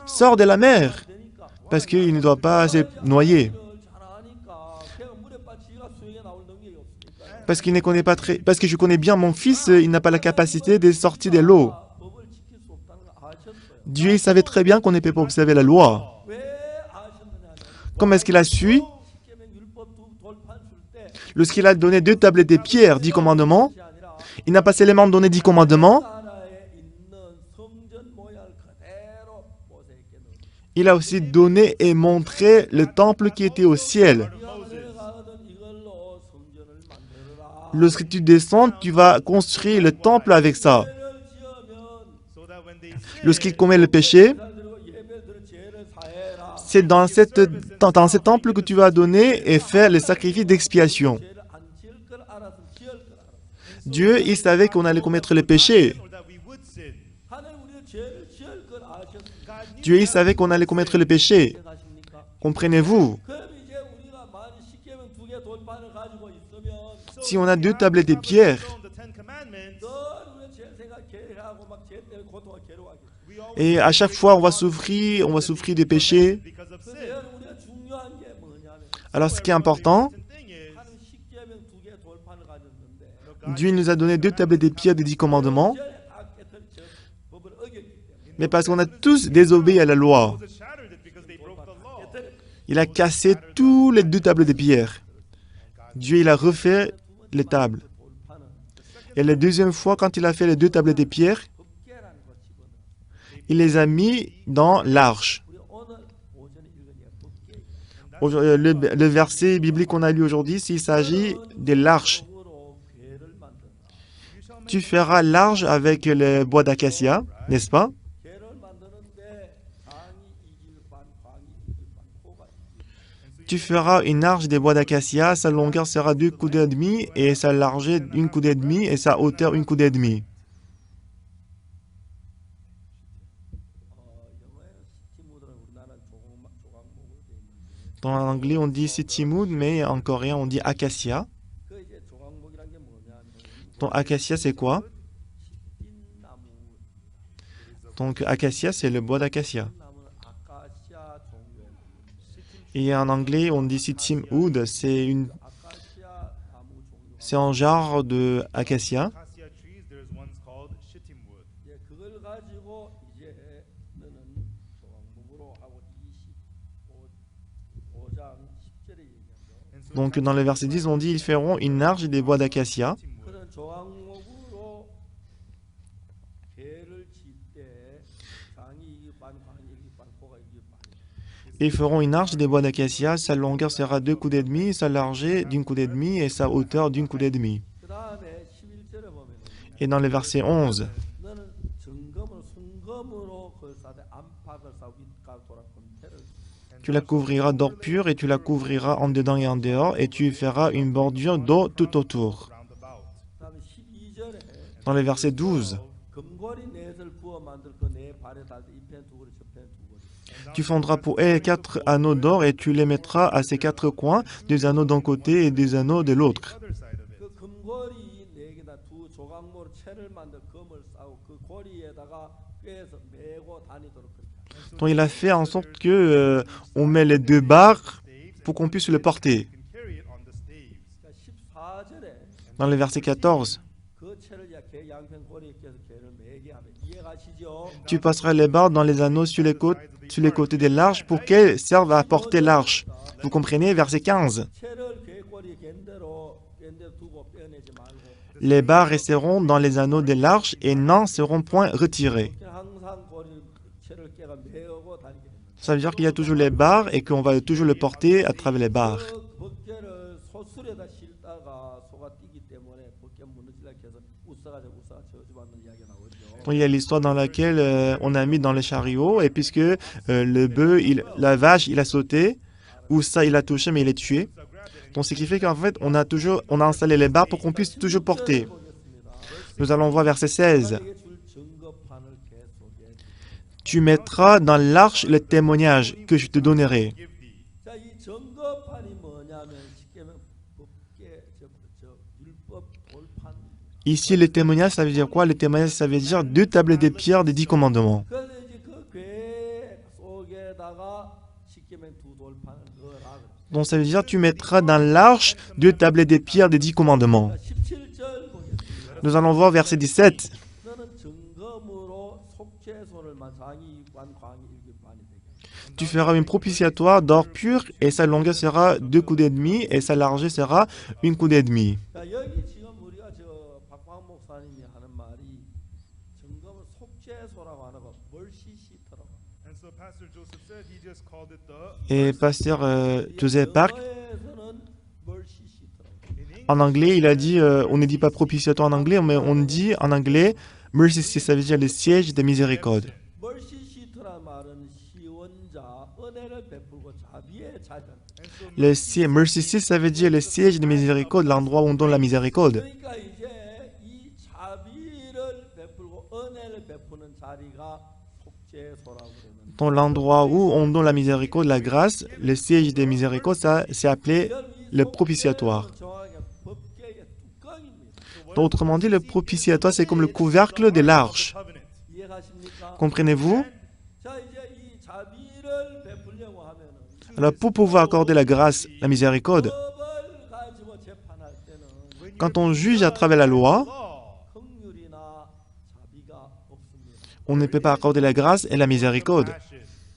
Sors de la mer. 되니까 Parce qu'il ne doit pas se noyer. 잘 아니까 걔가 물에 빠지가 수영에 나올 능력이 없으니까 Parce qu'il ne connaît pas très... Parce que je connais bien mon fils, il n'a pas la capacité de sortir de l'eau. 법을 지킬 수 없다는 걸 아셨어요. Dieu, il savait très bien qu'on ne peut pas observer la loi. 왜 아셨느냐? Comment est-ce qu'il a su? 십계명 율법 두 돌판 줄때 Lorsqu'il a donné 2 tablettes de pierre, 10 commandements, 것이 아니라 il n'a pas seulement donné 10 commandements, 나라에 있는 성전 모양 그대로 모세에게 넣어. il a aussi donné et montré le temple qui était au ciel. 네가 내려가거든 이걸로 성전을 만들어라. Lorsque tu descends, tu vas construire le temple avec ça. 예배를 지으면 so that when they Lorsqu'il commet le péché, 그리고 예배를 죄를 사해라. c'est dans ce temple que tu vas donner et faire le sacrifice d'expiation. 죄를 안 지을 걸 알았으면 지을 걸 알았어. Dieu, il savait qu'on allait commettre le péché. or that we would sin, 하나님 우리가 죄를 지을 걸 아셨습니까? God knew Dieu, il savait qu'on allait commettre le péché. 가십니까? Comprenez-vous? 그럼 이제 우리가 만약 십계명 2개 돌판을 가지고 있으면 Si on a 2 tablettes de pierre, the Ten Commandments. 늘 우리가 죄 생각 괴하고 막 죄 때문에 고통과 괴로워하겠지. We always et à chaque fois, on va souffrir des péchés. because of sin. 그래서 우리가 중요한 게 뭐냐면 Alors, ce qui est important, The thing is, 하나님 십계명 2개 돌판을 가졌는데 Dieu nous a donné 2 tablettes de pierre des 10 commandements, 죄에 다 깨뜨려 법을 어겼기 때문에 mais parce qu'on a tous désobéi à la loi. Moses shattered it because they broke the law. 깨뜨려. Il a cassé tous les 2 tables de pierre. Dieu, il a refait les tables. 돌판은 Et la deuxième fois, quand il a fait les 2 tablettes de pierre, 법계라는 거 집어넣어. il les a mis dans l'arche. 우리 오늘 오전에 읽은 게 법계. Le verset biblique qu'on a lu aujourd'hui, s'il s'agit de l'arche. 으로 괴를 만든다. Tu feras l'arche avec le bois d'acacia, n'est-ce pas? 괴를 만드는데 강이 이길 반, 광이 이길 반, 코가 이길 반. Tu feras une arche des bois d'acacia, sa longueur sera 2 coudées et demi, et sa largeur 1 coudée et demi, et sa hauteur 1 coudée et demi. 영어에는 시티무드는 우리나라는 조각목으로 돼 있는데 Dans l'anglais, on dit sitimoud, mais en coréen, on dit acacia. 그 이제 조각목이란 게 뭐냐면 Donc, acacia, c'est quoi? 흰나무. Donc, acacia, c'est le bois d'acacia. 나무는 아카시아 종류의 Et en anglais, on dit sitimwood, 아카시아 나무 종류. c'est un genre de acacia. Acacia trees, there's ones called shittim wood. 예, 그걸 가지고 이제 너는 조각목으로 하고 25장 10절에 얘기하죠. And so Donc, dans le verset 10, on dit ils feront une arche des bois d'acacia. shittim wood. 그런 조각목으로 배를 칠때 장이 이길 반, 광이 이길 반, 코가 이길 반. Ils feront une arche des bois d'acacia. Sa longueur sera 2 coudées et demi, sa largeur d'1 coudée et demi, et sa hauteur d'1 coudée et demi. 그 다음에 11절에 보면 Et dans le verset 11, 너는 정금을 순금으로 그 싸되 안팎을 싸고 윗각 돌아 금태를 tu la couvriras d'or pur et tu la couvriras en dedans et en dehors, et tu feras une bordure d'eau tout autour. Round about. 그 다음에 12절에 Dans le verset 12, 금고리 넷을 부어 만들 그 네 발에 달되 이편 두 고리 저편 두 고리. tu fondras pour elle 4 anneaux d'or et tu les mettras à ses 4 coins, 2 anneaux d'un côté et 2 anneaux de l'autre. Other side of it. 그 금고리 네 개나 두 조각모로 채를 만들 금을 싸고 그 고리에다가 꿰서 메고 다니도록 그렇게. Donc il a fait en sorte que on met les 2 barres pour qu'on puisse le porter. You can carry it on the staves. 그러니까 14절에 Dans le verset 14, 그 채를 개 양편 고리에 껴서 개를 매게 하면 이해가시죠? tu passeras les barres dans les anneaux sur les côtés de l'arche pour qu'elles servent à porter l'arche. Vous comprenez? Verset 15. 채를 개 꼬리 갠대로 두고 빼내지 말고 Les barres resteront dans les anneaux de l'arche et n'en seront point retirées. 항상 고리 채를 깨가 메고 다니게 됩니다. Ça veut dire qu'il y a toujours les barres et qu'on va toujours le porter à travers les barres. 그 벗개를 소술에다 싣다가 소가 뛰기 때문에 벗개 무너지려 해서 우사가 저주받는 이야기가 나오죠. Donc, il y a l'histoire dans laquelle on a mis dans le chariot et puisque le bœuf, la vache, il a sauté, ou ça il a touché mais il est tué. Donc ce qui fait qu'en fait on a installé les barres pour qu'on puisse toujours porter. Nous allons voir verset 16. 너에게 줄 증거판을 계속해. Tu mettras dans l'arche le témoignage que je te donnerai. give thee. 자, 이 증거판이 뭐냐면 쉽게 말하면 법계 율법 돌판. Ici le témoignage ça veut dire quoi? Le témoignage ça veut dire 2 tables de pierre des 10 commandements. 그래서 이제 그 궤 속에다가 쉽게 말하면 두 돌판을 넣어라. Donc ça veut dire tu mettras dans l'arche 2 tables de pierre des 10 commandements. 17절 보겠습니다. Nous allons voir verset 17. 너는 증거물로 속죄소를만 장이 6관 광이 1관 되게. Tu feras une propitiatoire d'or pur et sa longueur sera 2 coudées et demi et sa largeur sera 1 coudée et demi. 자, 여기 지금 우리가 저 박광 목사님이 하는 말이 증거물 속죄소라고 하는 거 멀시시터라고. And so Pastor Joseph said he just called it the. Et pasteur Joseph Park, 영어에서는 멀시시터라고. In English, en anglais, il a dit, on ne dit pas propitiatoire en anglais, mais on dit en anglais, mercy seat, ça veut dire le siège de miséricorde. 멀시시터란 말은 시원자 은혜를 베풀고 자비의 자전. and so Mercy seat, ça veut dire le siège de miséricorde, l'endroit où on donne la miséricorde. 그러니까 이제 이 자비를 베풀고 은혜를 베푸는 자리가 속죄소라고 그러는. Dans l'endroit où on donne la miséricorde, la grâce, le siège de miséricorde, ça c'est appelé le propitiatoire. 정확하게 법궤의 뚜껑입니다. Donc, autrement dit, le propitiatoire, c'est comme le couvercle de l'arche. covenant. 이해가십니까? Comprenez-vous? 자, 이제 이 자비를 베풀려고 하면은 Alors, pour pouvoir accorder la grâce, la miséricorde, 법을 가지고 재판할 때는 quand on juge à travers la loi, 긍휼이나 자비가 없습니다. on ne peut pas accorder la grâce et la miséricorde.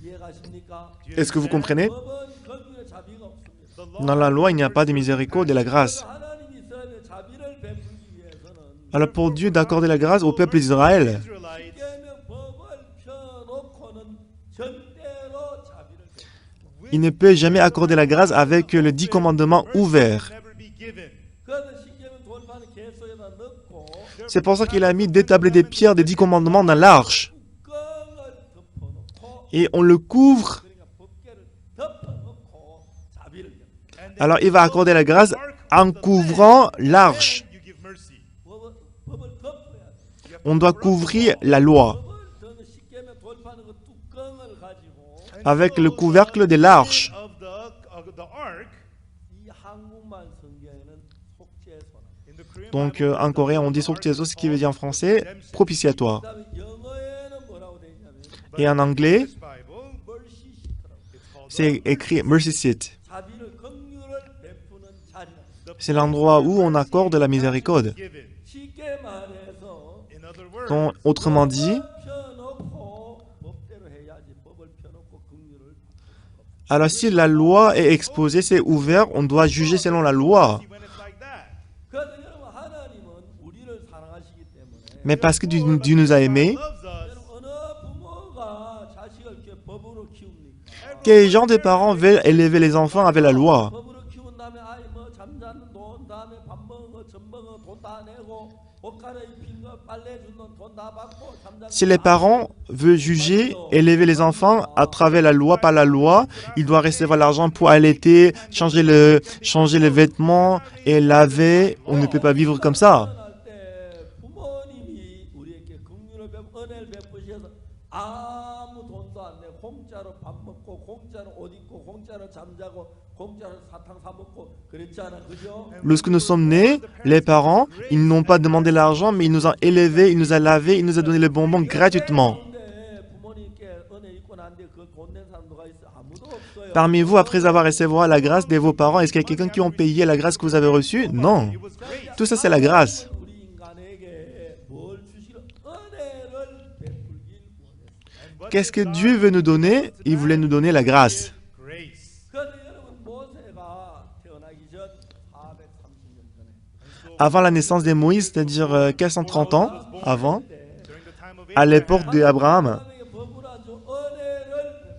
이해가십니까? Est-ce que vous comprenez? 법은 긍휼의 자비가 없습니다. Dans la loi, il n'y a pas de miséricorde et la grâce. 하나님 이스라엘의 자비를 베풀기 위해서는 Alors, pour Dieu d'accorder la grâce au peuple d'Israël, Israelites, 십계명 법을 펴놓고는 절대로 자비를 베풀. il ne peut jamais accorder la grâce avec le 10 commandements ouverts. never be given. 그래서 십계명 돌판을 계속에다 넣고 C'est pour ça qu'il a mis 2 tables de pierre des 10 commandements dans l'arche. 뚜껑을 덮어놓고 Et on le couvre. 그러니까 법계를 덮어놓고 자비를 베풀. And then Alors, il va accorder la grâce en couvrant l'arche. you give mercy. 법을 덮어야 돼. On doit couvrir la loi 법을 더는 십계명 돌판의 그 뚜껑을 가지고 avec le couvercle de l'arche. Of the ark 이 한국말 성경에는 속죄소라. in the Korean Donc, Bible, en coréen, on dit sokjeso, ce qui veut dire en français propitiatoire. 그다음에 영어에는 뭐라고 돼 있냐면 Et en anglais, this Bible, 멀시시더라고. it's called c'est écrit mercy seat. 자비를 긍휼을 베푸는 자리라. C'est l'endroit où on accorde la miséricorde. given. 쉽게 말해서 In other words, Donc, autrement dit, 펴놓고 법대로 해야지. 법을 펴놓고 긍휼을. alors si la loi est exposée, c'est ouvert, on doit juger selon la loi. when it's like that. 그래서 여러분 하나님은 우리를 사랑하시기 때문에 Mais parce que Dieu nous a aimés, Loves us. 여러분 어느 부모가 자식을 이렇게 법으로 키웁니까? quel genre de parents veulent élever les enfants avec la loi? 법으로 키운 다음에 아이 뭐 잠자는 돈 다음에 밥 먹은 거 젖 먹은 거 돈 다 내고 옷 갈아입힌 거 빨래 준 돈 돈 다 받고 잠자는 Si les parents veulent juger, élever les enfants à travers la loi, par la loi, ils doivent recevoir l'argent pour allaiter, changer les vêtements et laver. On ne peut pas vivre comme ça. 할 때 부모님이 우리에게 긍휼을 은혜를 베푸셔서 아무 돈도 안 내고 공짜로 밥 먹고 공짜로 옷 입고 공짜로 잠자고 공짜로 사탕 사 먹고 그랬잖아, 그죠? Lorsque nous sommes nés, les parents, ils n'ont pas demandé l'argent, mais ils nous ont élevés, ils nous ont lavés, ils nous ont donné les bonbons gratuitement. 근데 부모님께 은혜 있고 난데 그 돈 낸 사람 누가 있어? 아무도 없어요. Parmi vous, après avoir recevoir la grâce de vos parents, est-ce qu'il y a quelqu'un qui a payé la grâce que vous avez reçue? Non. It was great. Tout ça, c'est la grâce. 우리 인간에게 뭘 주시려 은혜를 베풀길 원했어요. Qu'est-ce que Dieu veut nous donner? Il voulait nous donner la grâce. Grace. 그런데 여러분 모세가 태어나기 전 430년 전에 Avant la naissance de Moïse, c'est-à-dire 430 ans avant, During the time of à l'époque d'Abraham, 하나님의 법을 아주 은혜를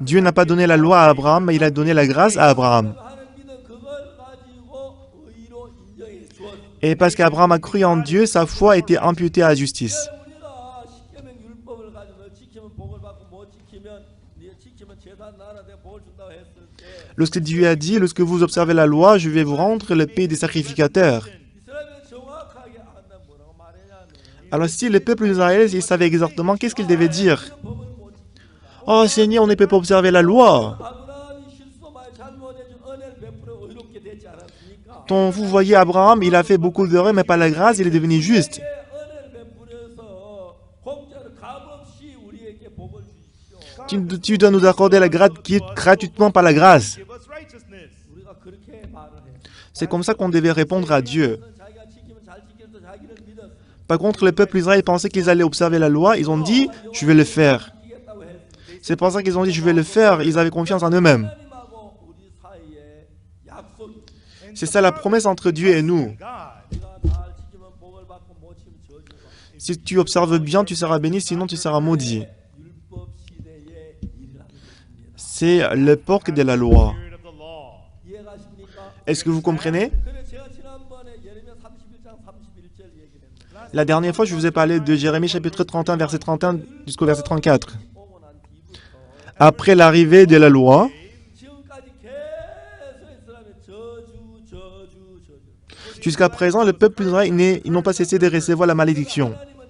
Dieu n'a pas donné la loi à Abraham, mais il a donné la grâce à Abraham. 하는 믿음 그걸 가지고 의로 인정해 주었어요. Et parce qu'Abraham a cru en Dieu, sa foi a été imputée à la justice. 우리가 십계명 율법을 가지고 지키면 복을 받고 못 지키면 네 지키면 제단 나라 내 복을 준다고 했을 때 Lorsque Dieu a dit, lorsque vous observez la loi, je vais vous rendre le pays des sacrificateurs. 이스라엘은 정확하게 안다 뭐라고 말했냐면 Alors si le peuple d'Israël, il savait exactement qu'est-ce qu'il devait dire. 법을 못 지킵니다. Oh Seigneur, on ne peut pas observer la loi. 아브라함이 실수도 많이 잘못해준 은혜를 베풀어 의롭게 되지 않았습니까? Quand vous voyez Abraham, il a fait beaucoup d'erreurs, mais par la grâce, il est devenu juste. 은혜를 베풀어서 공짜로 값없이 우리에게 복을 주십시오. Tu dois nous accorder la grâce gratuitement par la grâce. Give us righteousness. 우리가 그렇게 말을 해요. C'est comme ça qu'on devait répondre à Dieu. 자기가 지키면 잘 지켜서 자기를 믿었어. Par contre, le peuple d'Israël pensait qu'ils allaient observer la loi. Ils ont dit, je vais le faire. 지키겠다고 했을 때 C'est pour ça qu'ils ont dit, je vais le faire. Ils avaient confiance en eux-mêmes. 하나님하고 우리 사이에 약속이 C'est ça la promesse entre Dieu et nous. God. 우리가 잘 지키면 복을 받고 못 지키면 저주가. Si tu observes bien, tu seras béni, sinon tu seras maudit. 율법 시대의 일이라는 것입니다. C'est l'époque de la loi. Spirit of the law. 이해가십니까? Est-ce que vous comprenez? 그래 제가 지난번에 예레미야 31장 31절 얘기를 했는데 La dernière fois, je vous ai parlé de Jérémie chapitre 31, verset 31 jusqu'au verset 34. 오고 난 뒤부터 Après l'arrivée de la loi, 지금까지 계속 이스라엘의 저주. jusqu'à présent, le peuple d'Israël, ils n'ont pas cessé de recevoir la malédiction. 하나님은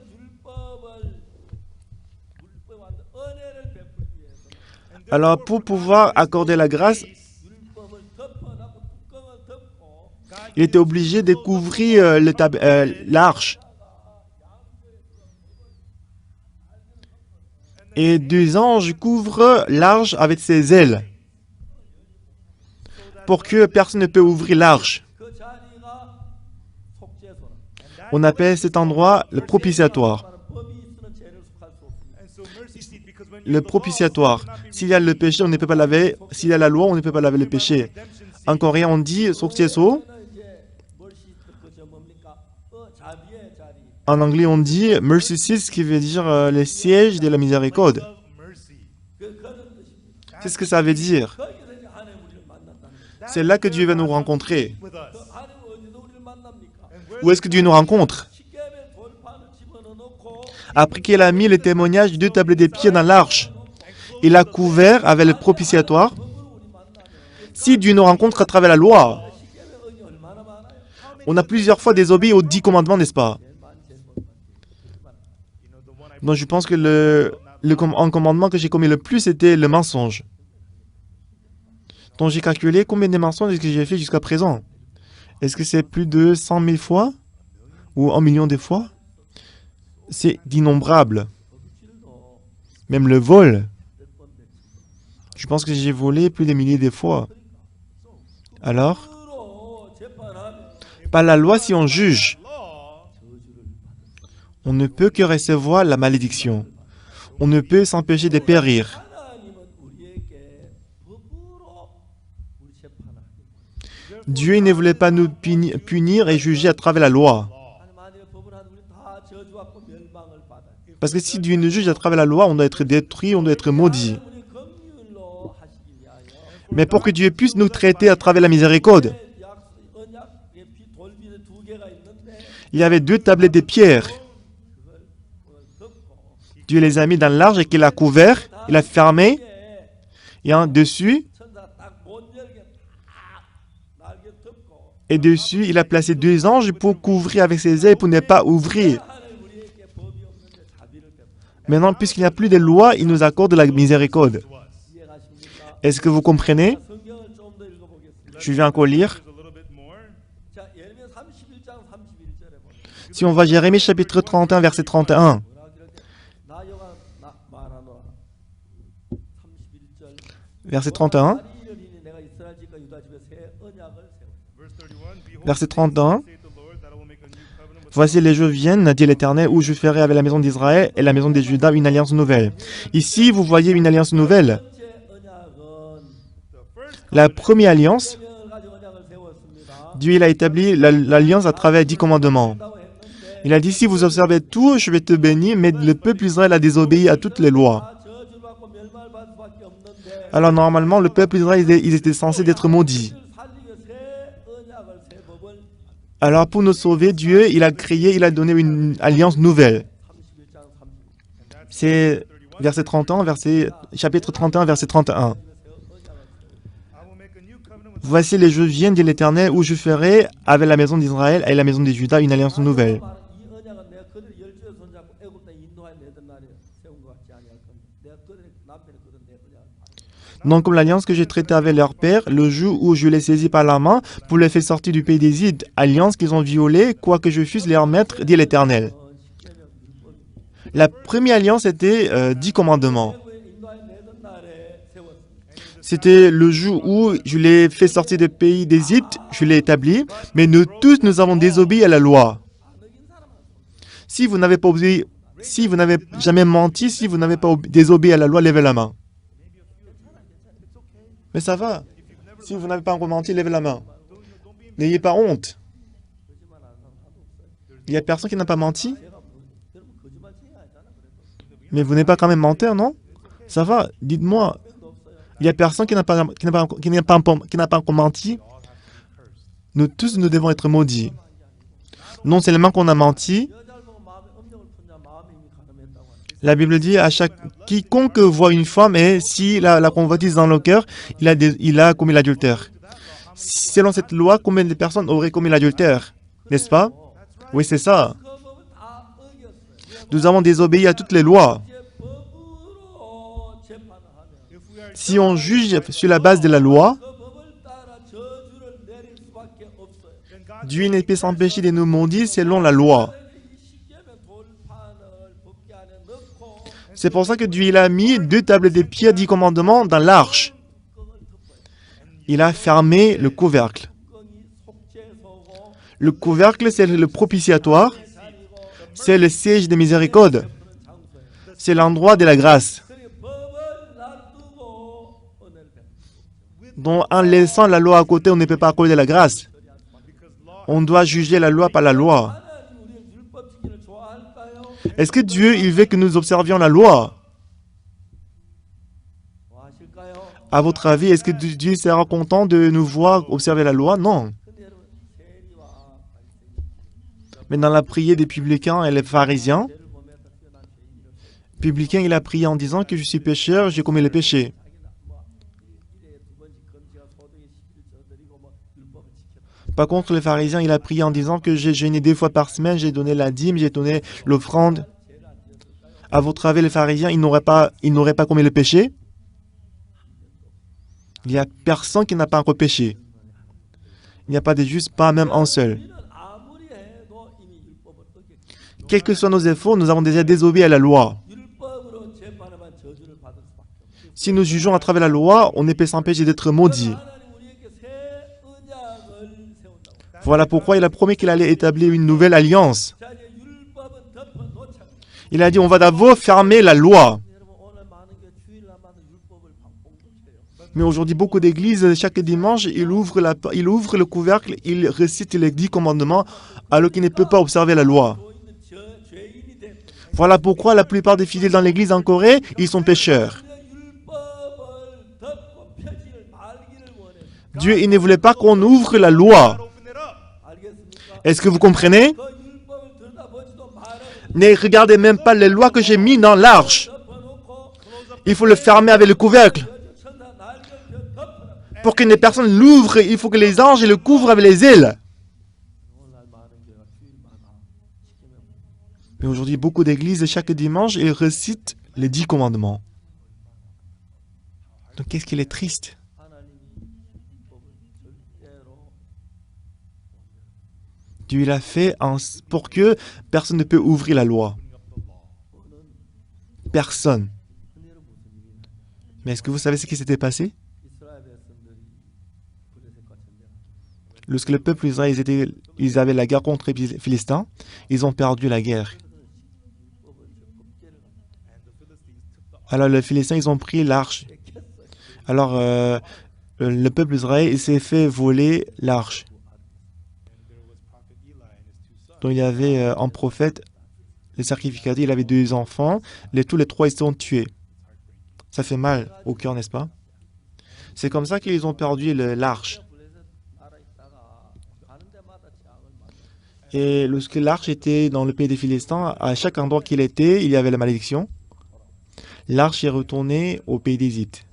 율법을 은혜를 베풀기 위해서 Alors, pour pouvoir accorder la grâce, 율법을 덮어놓고 뚜껑을 덮고 il était obligé de couvrir l'arche. Et deux anges couvrent l'arche avec ses ailes pour que personne ne peut ouvrir l'arche. 그 자리가 속죄소라. On appelle cet endroit le propitiatoire. 법이 있으면 죄를 속할 수 없습니다. And so mercy seat, because when Le propitiatoire. S'il y a le péché, on ne peut pas laver. S'il y a la loi, on ne peut pas laver le péché. En coréen, on dit 속죄소. 이제 멀시 그저 뭡니까? 자비의 자리. En anglais, on dit mercy seat, ce qui veut dire le siège de la miséricorde. of mercy. 그런 뜻입니다. Qu'est-ce que ça veut dire? 거기서 이제 하나님 우리를 만난다는 거예요. C'est là que Dieu va nous rencontrer. With us. 하나님 어디서 우리를 만납니까? And where Où est-ce que Dieu nous rencontre? 십계명의 돌판을 집어넣고 Après qu'il a mis le témoignage du tablé des pieds dans l'arche, il a couvert avec le propitiatoire. Si Dieu nous rencontre à travers la loi, 십계명 은이 얼마나 많아요? on a plusieurs fois désobéi aux 10 commandements, n'est-ce pas? you know the one I Donc je pense que un commandement que j'ai commis le plus, c'était le mensonge. Donc j'ai calculé combien de mensonges est-ce que j'ai fait jusqu'à présent. Est-ce que c'est plus de 100 000 fois? Ou 1 million de fois? C'est d'innombrable. Même le vol. Je pense que j'ai volé plus de milliers de fois. Alors, 으로 재판하면 par la loi, si on juge, law, on ne peut que recevoir la malédiction. On ne peut s'empêcher de périr. 하나님은 우리에게 법으로 우리 재판하기. Dieu ne voulait pas nous punir et juger à travers la loi. 하나님 만약에 법을 하는 우리 다 저주받고 멸망을 받아요. Parce que si Dieu nous juge à travers la loi, on doit être détruit, on doit être maudit. 우리 긍휼로 하시기 위하여 Mais pour que Dieu puisse nous traiter à travers la miséricorde, 언약의 돌비는 두 개가 있는데 il y avait 2 tablets de pierre. 덮고 Dieu les a mis dans l'arche et qu'il a couvert, il a fermé. Et dessus, 천사 딱 못 열게 딱 날개 덮고 et dessus, il a placé 2 anges pour couvrir avec ses ailes pour ne pas ouvrir. 하나님 우리에게 법이 없는데 자비를 베풀어. Maintenant, puisqu'il n'y a plus de loi, il nous accorde la miséricorde. 이해가십니까? Est-ce que vous comprenez? 성경을 좀 더 읽어보겠습니다. Je vais encore lire. a little bit more. 자, 예레미야 31장 31절에 보면 Si on va Jérémie chapitre 31, verset 31. 뭐라고 이렇게 나 여호와 나 말하노라. 31절 Verset 31. 이르리니 내가 이스라엘 집과 유다 집에 새 언약을 세워. Verse 31. Behold, Verset 31. saith the Lord, that I will make a new covenant with Voici les jours viennent, dit l'Éternel, où je ferai avec la maison d'Israël et la maison de Juda une alliance nouvelle. Ici, vous voyez une alliance nouvelle. 번째 언약은 the first La première alliance, 계명을 가지고 언약을 세웠습니다. Dieu il a établi l'alliance à travers 10 commandements. 라고 했는데 Il a dit, si vous observez tout, je vais te bénir, mais le peuple Israël a désobéi à toutes les lois. 다 저주를 받고 멸망을 받을 수밖에 없는데 Alors normalement, le peuple Israël, ils étaient censés d'être maudits. 살리기 새 언약을 새 법을 Alors pour nous sauver, Dieu, il a donné une alliance nouvelle. 31장 30절. C'est verset 31, chapitre 31, verset 31. I will make a new covenant with Voici les jours viennent, dit l'Éternel, où je ferai avec la maison d'Israël et la maison de Juda une alliance nouvelle. 말은 이 언약은 내가 그들을 열조에 손잡고 애굽 땅에 인도하여 내던 날에 세운 것 같지 아니할 겁니다. 내가 그들의 남편의 그런 내 언약을 Non comme l'alliance que j'ai traitée avec leur père, le jour où je les saisis par la main pour les faire sortir du pays d'Égypte, alliance qu'ils ont violée, quoique je fusse leur maître, dit l'Éternel. 십계명 율법이 La première alliance était 10 commandements. 애굽에 인도하여 내던 날에 세웠습니다. C'était le jour où je l'ai fait sortir du pays d'Égypte, je l'ai établi, mais nous tous, nous avons désobéi à la loi. Si vous n'avez pas obéi, si vous n'avez jamais menti, si vous n'avez pas désobéi à la loi, levez la main. Mais ça va. Si vous n'avez pas encore menti, levez la main. N'ayez pas honte. Il n'y a personne qui n'a pas menti. 여러분 거짓말쟁이 아니잖아. 그래도 Mais vous n'êtes pas quand même menteur, non? Ça va, dites-moi. Il n'y a personne qui n'a pas encore menti. Nous tous, nous devons être maudits. Non seulement qu'on a menti, 여자를 보고 마음에 음정을 푼자 마음이 이미 가늠했다고 하죠. la Bible dit à quiconque voit une femme et si la convoitise dans le cœur, il a commis l'adultère. Selon cette loi, combien de personnes auraient commis l'adultère? N'est-ce pas? Oui, c'est ça. 그 법을 다 어겼어요. Nous avons désobéi à toutes les lois. 이제 법으로 재판을 하면 if we are Si on juge sur la base de la loi, 그 법을 따라 저주를 내릴 수밖에 없어요. then God Dieu ne peut s'empêcher de nous maudire selon la loi. 이 십계명 돌판을 법궤 안에 넣고 C'est pour ça que Dieu il a mis 2 tables de pierre, 10 commandements dans l'arche. 뚜껑을 덮어요. Il a fermé le couvercle. 뚜껑이 속죄소고 Le couvercle, c'est le propitiatoire, 자리고 c'est le siège de miséricorde, 그런 장소예요. c'est l'endroit de la grâce. 그리고 법을 놔두고 은혜를 베푸는 Donc, en laissant la loi à côté, on ne peut pas accorder la grâce. On doit juger la loi par la loi. 하나님 우리의 율법 지키기를 좋아할까요? Est-ce que Dieu, il veut que nous observions la loi? 좋아하실까요? À votre avis, est-ce que Dieu sera content de nous voir observer la loi? Non. 근데 여러분 세리와 바리새인 Mais dans la prière des publicains et les pharisiens, 죄를 범했다 뛰어난 죄인이로서 publicain, il a prié en disant que je suis pécheur, j'ai commis le péché. 자기는 뭐 일에 두 번씩 금지가 소득의 11조 드리고 뭐 율법을 지켰다. Par contre, les pharisiens, il a prié en disant que j'ai jeûné 2 fois par semaine, j'ai donné la dîme, j'ai donné l'offrande. 죄를 안 지었을까요? À votre avis, les pharisiens, ils n'auraient pas commis le péché? Il n'y a personne qui n'a pas encore péché. Il n'y a pas de juste, pas même un seul. 우리는 아무리 해도 이미 율법을 어겼기 Quels que soient nos efforts, nous avons déjà désobéi à la loi. 율법으로 재판하면 저주를 받을 수밖에 없어요. Si nous jugeons à travers la loi, on ne peut s'empêcher d'être maudit. 하나님 우리에게 새 언약을 세운다고. Voilà pourquoi il a promis qu'il allait établir une nouvelle alliance. 자 이제 율법은 덮어놓자. Il a dit, on va d'abord fermer la loi. 여러분 오늘 많은 게 주일날마다 율법을 봉독해요. Mais aujourd'hui, beaucoup d'églises, chaque dimanche, ils ouvrent le couvercle, ils récitent les 10 commandements, alors qu'ils ne peuvent pas observer la loi. 또 있는 죄인이 돼. Voilà pourquoi la plupart des fidèles dans l'église en Corée, ils sont pécheurs. 율법을 덮고 펴지를 말기를 원해. Dieu, il ne voulait pas qu'on ouvre la loi. open it up. 알겠습니까? Est-ce que vous comprenez? 그 율법을 들여다보지도 말아요. Ne regardez même pas les lois que j'ai mis dans l'arche. 덮어놓고 Il faut le fermer avec le couvercle. 천사 날개를 덮어라. Pour que les personnes l'ouvrent, il faut que les anges le couvrent avec les ailes. 오늘날 많은 교회가 주일마다 시키면 Mais aujourd'hui, beaucoup d'églises, chaque dimanche, ils récitent les 10 commandements. Donc qu'est-ce qu'il est triste? 하나님이 율법을 절대로 Dieu il a fait pour que personne ne peut ouvrir la loi. Personne. 흔히는 무슨 일이냐? Mais est-ce que vous savez ce qui s'était passé? 이스라엘 백성들이 블레셋과 전쟁. Lorsque le peuple Israël, ils avaient la guerre contre les Philistins, ils ont perdu la guerre. 율법을 법계를 Alors les Philistins, ils ont pris l'arche. 뺏겼어요. Alors le peuple Israël, il s'est fait voler l'arche. Donc il y avait un prophète, le sacrificateur, il avait 2 enfants, tous les 3 ils sont tués. Ça fait mal au cœur, n'est-ce pas? C'est comme ça qu'ils ont perdu l'arche. 블레셋 나라 있다가 가는 데마다 재앙을 만나. Et lorsque l'arche était dans le pays des Philistins, à chaque endroit qu'il était, il y avait la malédiction. l'arche est retournée au pays d'Égypte.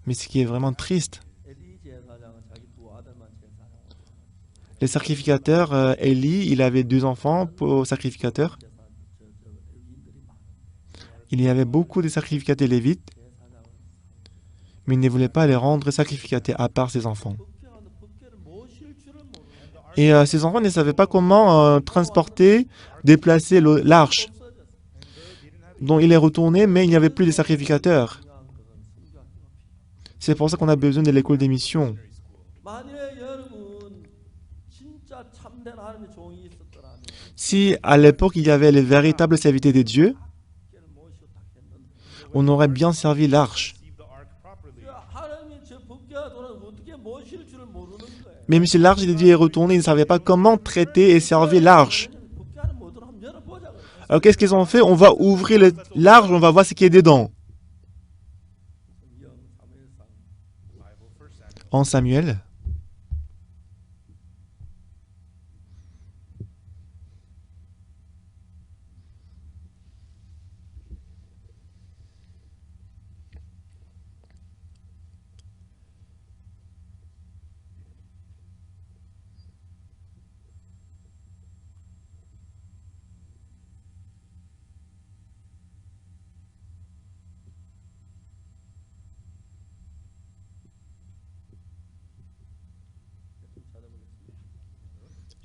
Mais ce qui est vraiment triste, 엘리 제사장은 자기 두 아들만 제사장으로 le sacrificateur Élie, il avait 2 enfants pour sacrificateurs. 제사 레위인들이 많은데 Il y avait beaucoup de sacrificateurs lévites, 제사장은 mais il ne voulait pas les rendre sacrificateurs à part ses enfants. 법궤를 모실 줄을 모르는 Et ses enfants ne savaient pas comment transporter, déplacer l'arche. 없어졌어. Donc il est retourné, mais il n'y avait plus de sacrificateurs. 중요한 것은 순교하기가 필요해. C'est pour ça qu'on a besoin de l'école des missions. 만일에 여러분 진짜 참된 하나님의 종이 있었더라면 Si à l'époque il y avait les véritables serviteurs de Dieu, 법궤를 모시고 딱 했는데 on aurait bien servi l'arche. Receive the ark properly. 하나님이 저 법궤가 돌아 어떻게 모실 줄을 모르는 거예요. Même si l'arche de Dieu est retournée, ils ne savaient pas comment traiter et servir l'arche. 법궤는 뭐더라 한번 열어보자. Alors qu'est-ce qu'ils ont fait? On va ouvrir l'arche, on va voir ce qui est dedans. 영 사무엘상 Bible, 1 Samuel. En Samuel,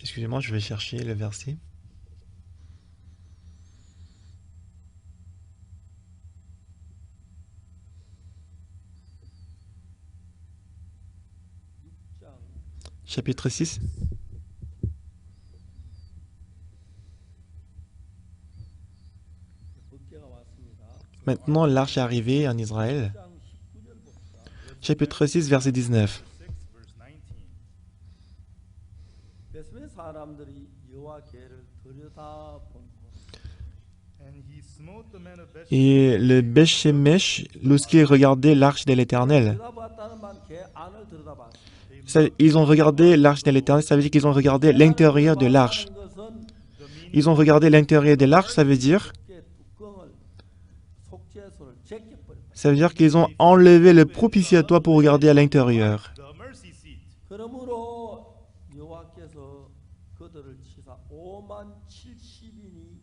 excusez-moi, je vais chercher le verset. Chapitre 6. 법궤가 왔습니다. Maintenant, l'arche est arrivée en Israël. 6장 19절 봅시다. Chapitre 6, verset 19. 6, verse 19. 베스베 사람들이 여호와 궤를 들여다본 And he smote the men of Bethshemesh. Et le Beth-Shemesh, lorsqu'ils regardaient l'arche de l'Éternel, 들여다봤다는 말 궤 안을 들여다봤어. ils ont regardé l'arche de l'Éternel, ça veut dire qu'ils ont regardé l'intérieur de l'arche. 것은 Ils ont regardé l'intérieur de l'arche, ça veut dire 궤 뚜껑을 속죄소를 제껴버렸다. ça veut dire qu'ils ont enlevé le propitiatoire pour regarder à l'intérieur. The mercy seat. 그러므로 여호와께서 그들을 치사 5만 70인이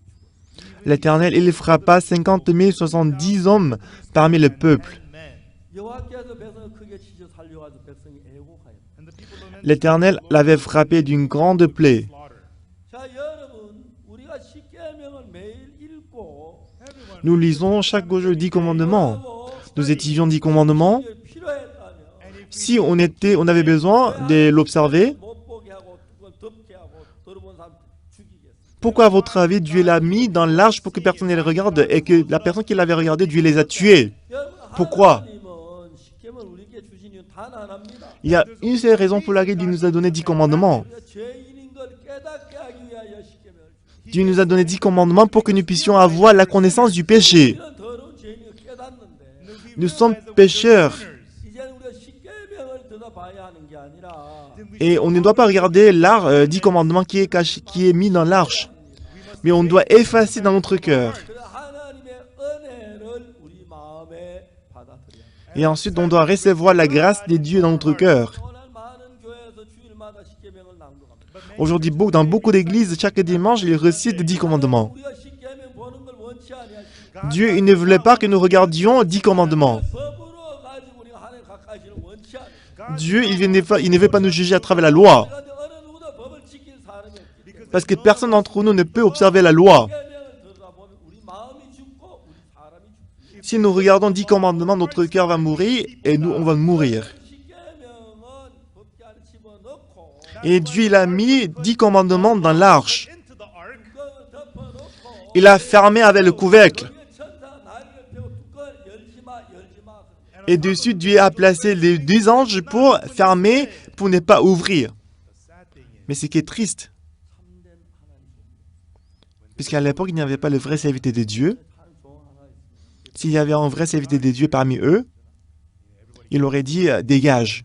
L'Éternel, il frappa 50 070 hommes parmi le peuple. Men. 여호와께서 백성을 크게 치셔 살려가지고 백성이 애곡하여. And the people lamented L'Éternel l'avait frappé d'une grande plaie. slaughter. 자 여러분 우리가 십계명을 매일 읽고 Everyone Nous lisons chaque jour 10 commandements. Nous étudions 10 commandements. 필요했다면 and if Si on avait besoin de l'observer, 못 보게 하고 그걸 덮게 하고 들어본 사람 죽이겠어. pourquoi à votre avis Dieu l'a mis dans l'arche pour que personne ne les regarde et que la personne qui l'avait regardé, Dieu les a tués? 여러분 Pourquoi? 하나님은 십계명을 우리에게 주신 이유는 단 하나입니다. Il y a une seule raison pour laquelle Dieu nous a donné 10 commandements. 우리가 죄인인 걸 깨닫게 하기 위하여 십계명을 주신 Dieu nous a donné 10 commandements pour que nous puissions avoir la connaissance du péché. 이런 더러운 죄인을 깨닫는데 Nous sommes pécheurs 이제는 우리가 십계명을 들어봐야 하는 게 아니라 et on ne doit pas regarder l'art 10 commandements qui est caché, qui est mis dans l'arche, mais on doit effacer dans notre cœur. 그 하나님의 은혜를 우리 마음에 받아들여야 합니다. Et ensuite, on doit recevoir la grâce de Dieu dans notre cœur. 오늘 많은 교회에서 주일마다 십계명을 낭독합니다. Aujourd'hui, dans beaucoup d'églises, chaque dimanche, ils récitent 10 commandements. 우리가 십계명 보는 걸 원치 아니하시고 Dieu, il ne voulait pas que nous regardions 10 commandements. 법으로 가지고 우리가 하나님 가까이시는 원치 않아요. Dieu, il ne veut pas nous juger à travers la loi. 그런데 어느 누구도 법을 지킬 사람이 없기 때문에 Parce que personne d'entre nous ne peut observer la loi. 십계명을 들여다보면 우리 마음이 죽고 우리 사람이 죽고 Si nous regardons 10 commandements, notre cœur va mourir et nous, on va mourir. 십계명은 법궤 안에 집어넣고 Et Dieu, il a mis 10 commandements dans l'arche. into the ark, 뚜껑을 덮어놓고 Il a fermé avec le couvercle. 위에 천사 날개를 펴고 뚜껑을 열지마 Et dessus, Dieu a placé les 2 anges pour fermer, pour ne pas ouvrir. the sad thing is, Mais ce qui est triste, 참된 하나님 puisqu'à l'époque, il n'y avait pas le vrai serviteur de Dieu. 하나님 종 하나 있습니다. S'il y avait un vrai serviteur de Dieu parmi eux, il aurait dit dégage.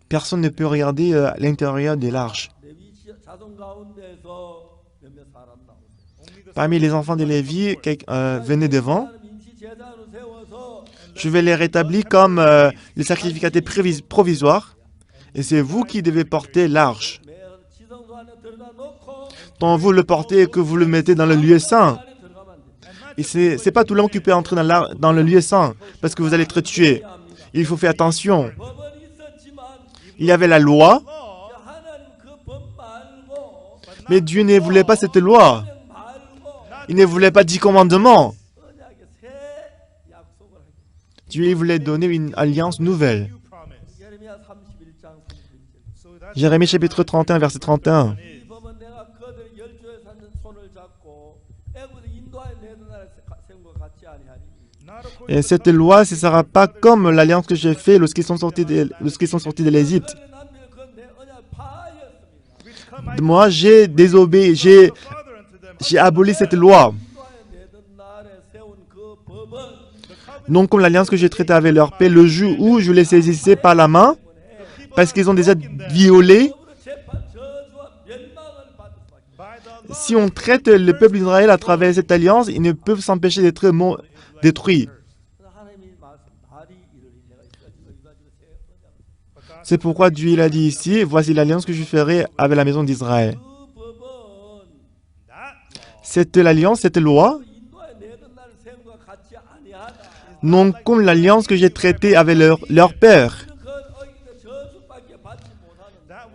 Personne ne peut regarder l'intérieur de l'arche. 레위 자손 가운데서 몇몇 사람 나오세요. Parmi les enfants de Lévi, venez devant. Je vais les rétablir comme les sacrificateurs provisoires. Et c'est vous qui devez porter l'arche. Quand vous le portez et que vous le mettez dans le lieu saint. Et ce n'est pas tout le monde qui peut entrer dans le lieu saint, parce que vous allez être tué. Il faut faire attention. Il y avait la loi, mais Dieu ne voulait pas cette loi. Il ne voulait pas 10 commandements. Dieu voulait donner une alliance nouvelle. Jérémie chapitre 31, verset 31. Et cette loi, ce ne sera pas comme l'alliance que j'ai faite lorsqu'ils sont sortis de l'Égypte. Moi, j'ai désobéi, j'ai aboli cette loi. Non comme l'alliance que j'ai traitée avec leur père, le jour où je les saisissais par la main, parce qu'ils ont déjà violé. Si on traite le peuple d'Israël à travers cette alliance, ils ne peuvent s'empêcher d'être détruits. C'est pourquoi Dieu il a dit ici, voici l'alliance que je ferai avec la maison d'Israël. Cette alliance, cette loi, non comme l'alliance que j'ai traitée avec leur père.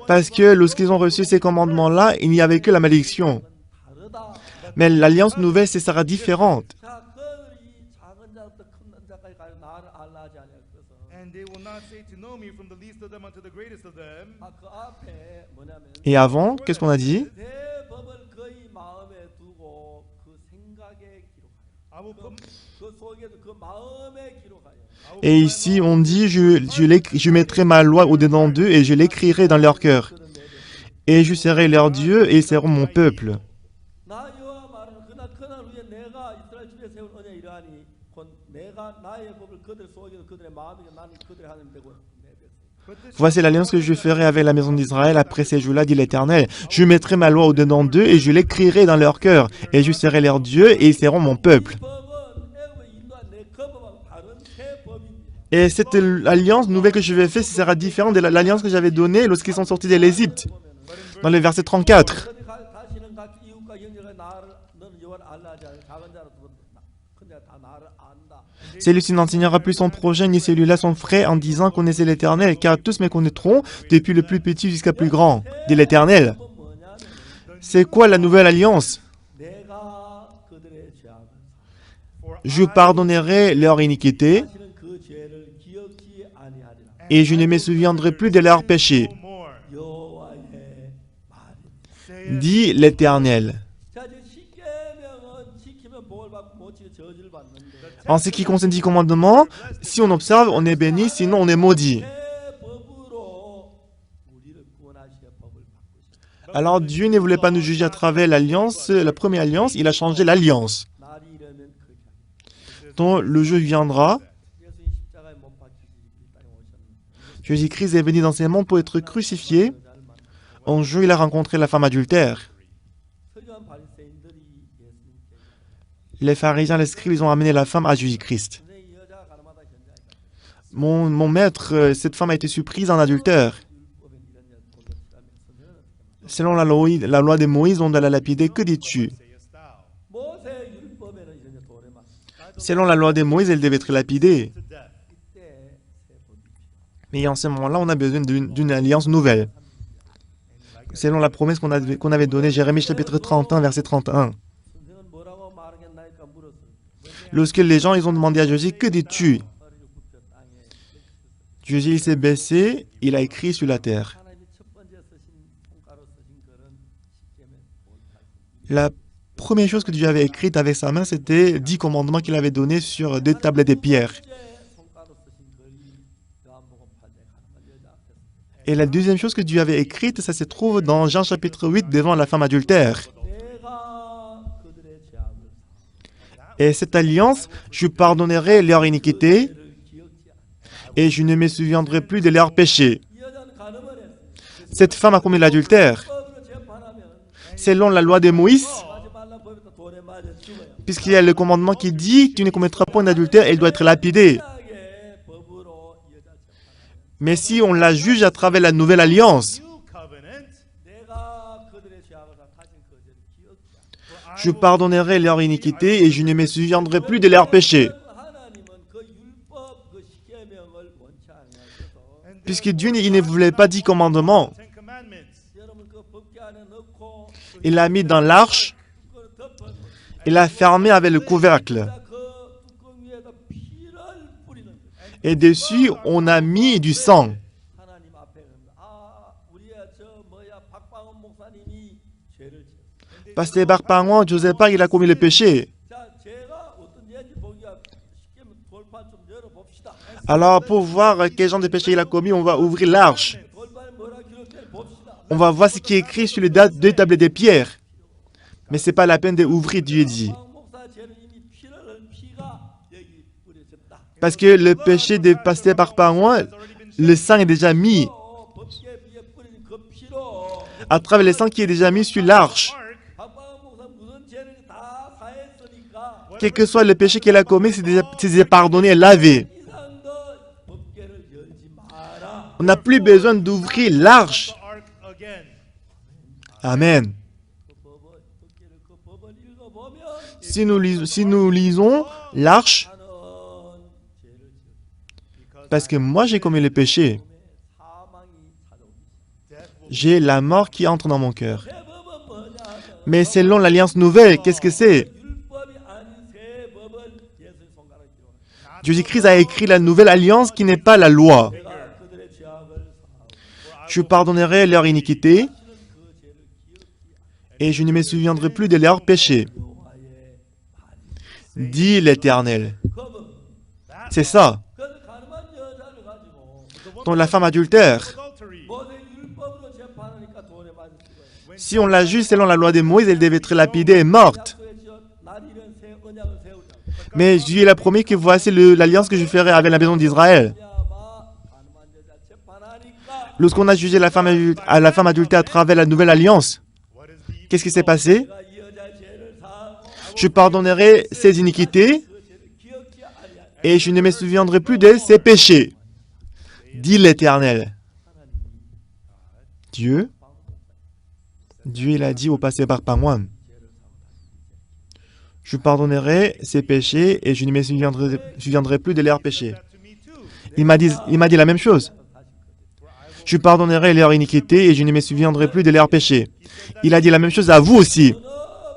Parce que lorsqu'ils ont reçu ces commandements-là, il n'y avait que la malédiction. Mais l'alliance nouvelle, ce sera différente. Et avant, qu'est-ce qu'on a dit? Et ici, on dit, je mettrai ma loi au-dedans d'eux et je l'écrirai dans leur cœur. Et je serai leur Dieu et ils seront mon peuple. Voici l'alliance que je ferai avec la maison d'Israël après ces jours-là, dit l'Éternel. Je mettrai ma loi au-dedans d'eux et je l'écrirai dans leur cœur. Et je serai leur Dieu et ils seront mon peuple. Et cette alliance nouvelle que je vais faire, ce sera différent de l'alliance que j'avais donnée lorsqu'ils sont sortis de l'Égypte. Dans le verset 34. Celui-ci n'enseignera plus son prochain ni celui-là son frère en disant connaissez l'Éternel, car tous me connaîtront, depuis le plus petit jusqu'à le plus grand, dit l'Éternel. C'est quoi la nouvelle alliance? Je pardonnerai leur iniquité et je ne me souviendrai plus de leurs péchés, dit l'Éternel. En ce qui concerne 10 commandements, si on observe, on est béni, sinon on est maudit. Alors Dieu ne voulait pas nous juger à travers l'alliance, la première alliance, il a changé l'alliance. Donc le jour viendra, Jésus-Christ est venu dans ce monde pour être crucifié. Un jour, il a rencontré la femme adultère. Les pharisiens, les scribes, ils ont amené la femme à Jésus-Christ. Mon maître, cette femme a été surprise en adultère. Selon la loi de Moïse, on doit la lapider. Que dis-tu? Selon la loi de Moïse, elle devait être lapidée. Mais en ce moment-là, on a besoin d'une alliance nouvelle. Selon la promesse qu'on avait donnée, Jérémie chapitre 31, verset 31. Lorsque les gens ils ont demandé à Jésus, que dis-tu? Jésus s'est baissé, il a écrit sur la terre. La première chose que Dieu avait écrite avec sa main, c'était 10 commandements qu'il avait donnés sur 2 tablettes de pierre. Et la deuxième chose que Dieu avait écrite, ça se trouve dans Jean chapitre 8, devant la femme adultère. Et cette alliance, je pardonnerai leur iniquité et je ne me souviendrai plus de leurs péchés. Cette femme a commis l'adultère. Selon la loi de Moïse, 맞아 죽어요. Puisqu'il y a le commandement qui dit, tu ne commettras pas un adultère, et il doit être lapidé. 신약의 법으로 이 여자 재판하는 Mais si on la juge à travers la nouvelle alliance, New covenant, 내가 그들의 죄악을 다 다신 그 죄를 기억지 않고 je pardonnerai leur iniquité et je ne me souviendrai plus de leurs péchés. 하나님은 그 율법 그 십계명을 원치 아니하셔서 Puisque Dieu il ne voulait pas 10 commandements, Ten Commandments. 여러분 그 법궤 안에 넣고 il l'a mis dans l'arche, 그걸 덮어 il l'a fermé avec le couvercle. 그 뚜껑 위에다 피를 뿌리는 거예요. Et dessus, on a mis du sang. 하나님 앞에 우리의 저 뭐야 박방원 목사님이 죄를 지었어. Pasteur Barpangouan, Joseph Park, il a commis le péché. 자, 죄가 어떤 죄인지 보기가 쉽게 돌판 좀 열어 봅시다. Alors, pour voir quel genre de péché il a commis, on va ouvrir l'arche. 돌판에 뭐라 기록돼 봅시다. On va voir ce qui est écrit sur les deux tablettes de pierre. Mais ce n'est pas la peine d'ouvrir, Dieu dit. 박방원 목사 죄는 이미 피를 흘린 피가 여기 뿌려졌다. Parce que le péché de Pasteur Barpangouan, le sang est déjà mis. 법궤 위에 뿌린 그 피로 À travers le sang qui est déjà mis sur l'arche. 박방원 목사 무슨 죄를 다 사했으니까 Quel que soit le péché qu'il a commis, c'est déjà pardonné et lavé. 이상 더 법궤를 열지 마라. On n'a plus besoin d'ouvrir l'arche. The ark again. Amen. 그 법을 읽어보면 Si nous lisons l'arche, 나는 죄를 지었다. parce que moi j'ai commis le péché, 사망이 찾아옵니다. j'ai la mort qui entre dans mon cœur. 새 법은 뭐냐 하면 Mais selon l'alliance nouvelle, qu'est-ce que c'est? 율법이 아닌 새 법을 예수의 손가락에 기록합니다. Jésus-Christ a écrit la nouvelle alliance qui n'est pas la loi. 내가 그들의 죄악을 사하고 Je pardonnerai leur iniquité 다시는 그 죄를 기억지 et je ne me souviendrai plus de leurs péchés, 여호와의 말이. dit l'Éternel. 그분 C'est ça. 그래서 가늠한 여자를 가지고 Donc la femme adultère, Adultery. 모세 율법으로 재판하니까 돈에 맞을 수가 있어요. si on la juge selon la loi de Moïse, elle devait être lapidée et morte. 약속의 지어 날 이런 새 언약을 세우자. Mais Dieu a promis que voici l'alliance que je ferai avec la maison d'Israël. 야마 가늠한 여자 재판하니까 Lorsqu'on a jugé la femme adultère à travers la nouvelle alliance, What is the qu'est-ce qui s'est passé? 내가 이 여자의 죄를 사하고 Je pardonnerai ses iniquités 그 죄를 기억지 아니하리라. et je ne me souviendrai plus de ses péchés, dit l'Éternel. Dieu, il a dit au pasteur Barpangouan, je pardonnerai ses péchés et je ne me souviendrai plus de leurs péchés. to me too? Il m'a dit la même chose. Je pardonnerai leurs iniquités et je ne me souviendrai plus de leurs péchés. Il a dit la même chose à vous aussi. 어느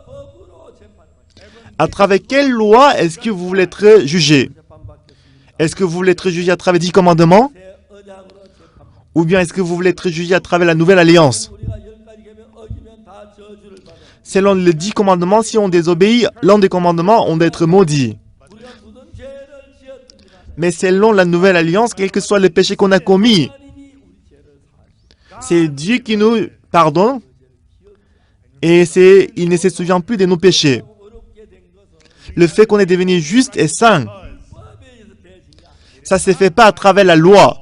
법으로 재판을 À travers quelle loi est-ce que vous voulez être jugé? 재판받겠습니까? Est-ce que vous voulez être jugé à travers 10 commandements? 새 언약으로 재판받. Ou bien est-ce que vous voulez être jugé à travers la nouvelle alliance? 우리가 10가지 계명 어기면 다 저주를 받아. Selon les 10 commandements, si on désobéit l'un des commandements, on doit être maudit. 우리가 무슨 죄를 지었든지 간에 Mais selon la nouvelle alliance, quel que soit le péché qu'on a commis, 하나님이 우리 죄를 사하시고 c'est Dieu qui nous pardonne et il ne se souvient plus de nos péchés. 어렵게 된 것은 Le fait qu'on est devenu juste et saint, 율법에 의해서 되지냐. ça ne se fait pas à travers la loi,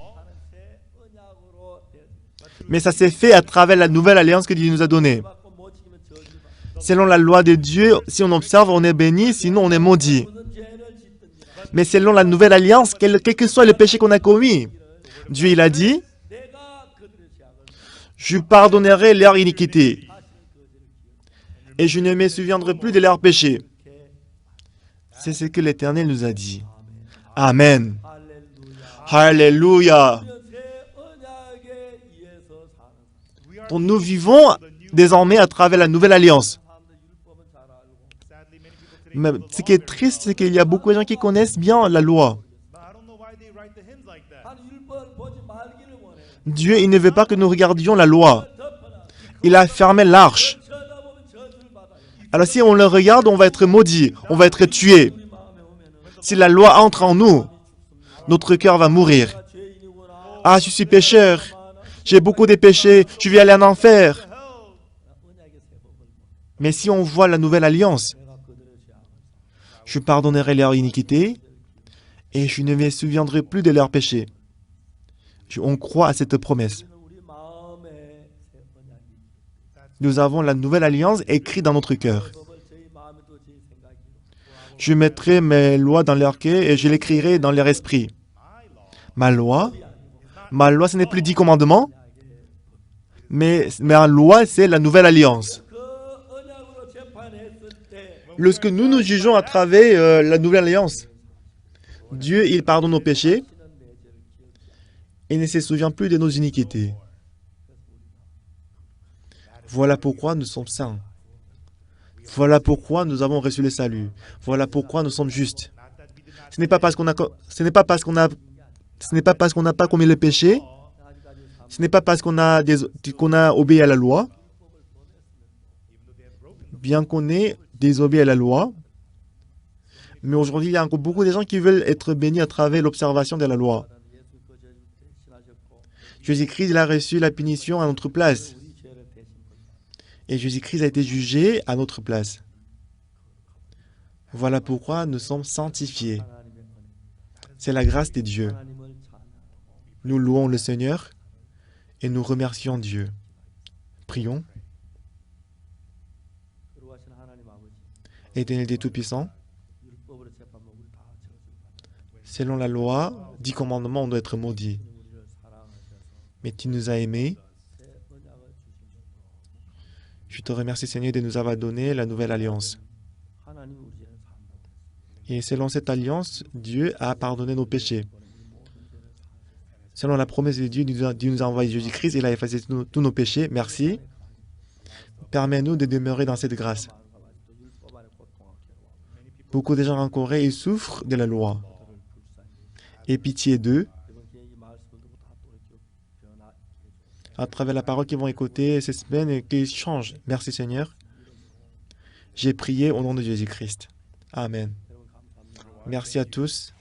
새 언약으로 되지. mais ça s'est fait à travers la nouvelle alliance que Dieu nous a donnée. 받고 못 지키면 저주를 받아. Selon la loi de Dieu, si on observe, on est béni, sinon on est maudit. 무슨 죄를 짓든지 Mais selon la nouvelle alliance, quel que soit le péché qu'on a commis, Dieu il a dit, 내가 그들의 죄악을 je pardonnerai leur iniquité et je ne me souviendrai plus de leurs péchés. C'est ce que l'Éternel nous a dit. Amen. 할렐루야. Alléluia. 새 언약에 의해서 사는 We are Donc nous vivons désormais à travers la nouvelle alliance. 사람들 율법은 잘 알고. sadly many people today Mais know the ce qui est law very triste, well. c'est qu'il y a beaucoup de gens qui connaissent bien la loi. But I don't know why they write the hymns like that. 한 율법을 보지 말기를 원해. Dieu, il ne veut pas que nous regardions la loi. 덮어라. Il a fermé l'arche. 쳐다보면 저주를 받아요. Alors si on le regarde, on va être maudit, on va être tué. 우리 마음에 오면은 Si la loi entre en nous, notre cœur va mourir. 내가 죄인이구나. Ah, je suis pécheur. J'ai beaucoup de péchés. Je vais aller en enfer. Hell. 언약의 새 법을 보고 Mais si on voit la nouvelle alliance, 내가 그들의 죄악을 je pardonnerai leur iniquité et je ne me souviendrai plus de leurs péchés. On croit à cette promesse. 우리는 우리 마음에 새 언약이 Nous avons la nouvelle alliance écrite dans notre cœur. 법을 저희 마음에 또 저희 Je mettrai mes lois dans leur cœur et je l'écrirai dans leur esprit. Ma loi, ce n'est plus 10 commandements, mais ma loi, c'est la nouvelle alliance. 그 언약으로 재판했을 때 Lorsque nous nous jugeons à travers la nouvelle alliance, Dieu, il pardonne nos péchés et ne se souvient plus de nos iniquités. Voilà pourquoi nous sommes saints. Voilà pourquoi nous avons reçu le salut. Voilà pourquoi nous sommes justes. Ce n'est pas parce qu'on n'a pas commis le péché. Ce n'est pas parce qu'on a obéi à la loi. Bien qu'on ait désobéi à la loi. Mais aujourd'hui, il y a encore beaucoup de gens qui veulent être bénis à travers l'observation de la loi. 예수 그 죄 대신하셨고 Jésus-Christ, il a reçu la punition à notre place. 우리 죄를 대신 본다. Et Jésus-Christ a été jugé à notre place. Voilà pourquoi nous sommes sanctifiés. 하나님의 은혜. C'est la grâce de Dieu. 하나님을 찬양하고 Nous louons le Seigneur et nous remercions Dieu. Prions. 거룩하신 하나님 아버지 Éternel des Tout-Puissants, 율법으로 재판만 우리 다 채워주고 selon la loi, 10 commandements, on doit être maudit. 우리를 사랑하셔서 Mais tu nous as aimés. 새 언약을 주신 Je te remercie, Seigneur, de nous avoir donné la nouvelle alliance. 하나님이 우리 죄를 사한다고 Et selon cette alliance, Dieu a pardonné nos péchés. 우리 모든 죄를 사하셨습니다. Selon la promesse de Dieu, Dieu nous a envoyé Jésus-Christ, il a effacé tous nos péchés. Merci. Permets-nous de demeurer dans cette grâce. 아직도 율법 안에 고통하고 괴로워하고 Beaucoup de gens en Corée, ils souffrent de la loi. 그들을 불쌍히 Et pitié d'eux, 이번 기회에 이 말씀을 듣고 다 돌이켜 변화하게 해주옵소서. à travers la parole qu'ils vont écouter cette semaine, et qu'ils changent. Merci Seigneur. J'ai prié au nom de Jésus-Christ. Amen. 여러분 감사합니다. Merci à tous.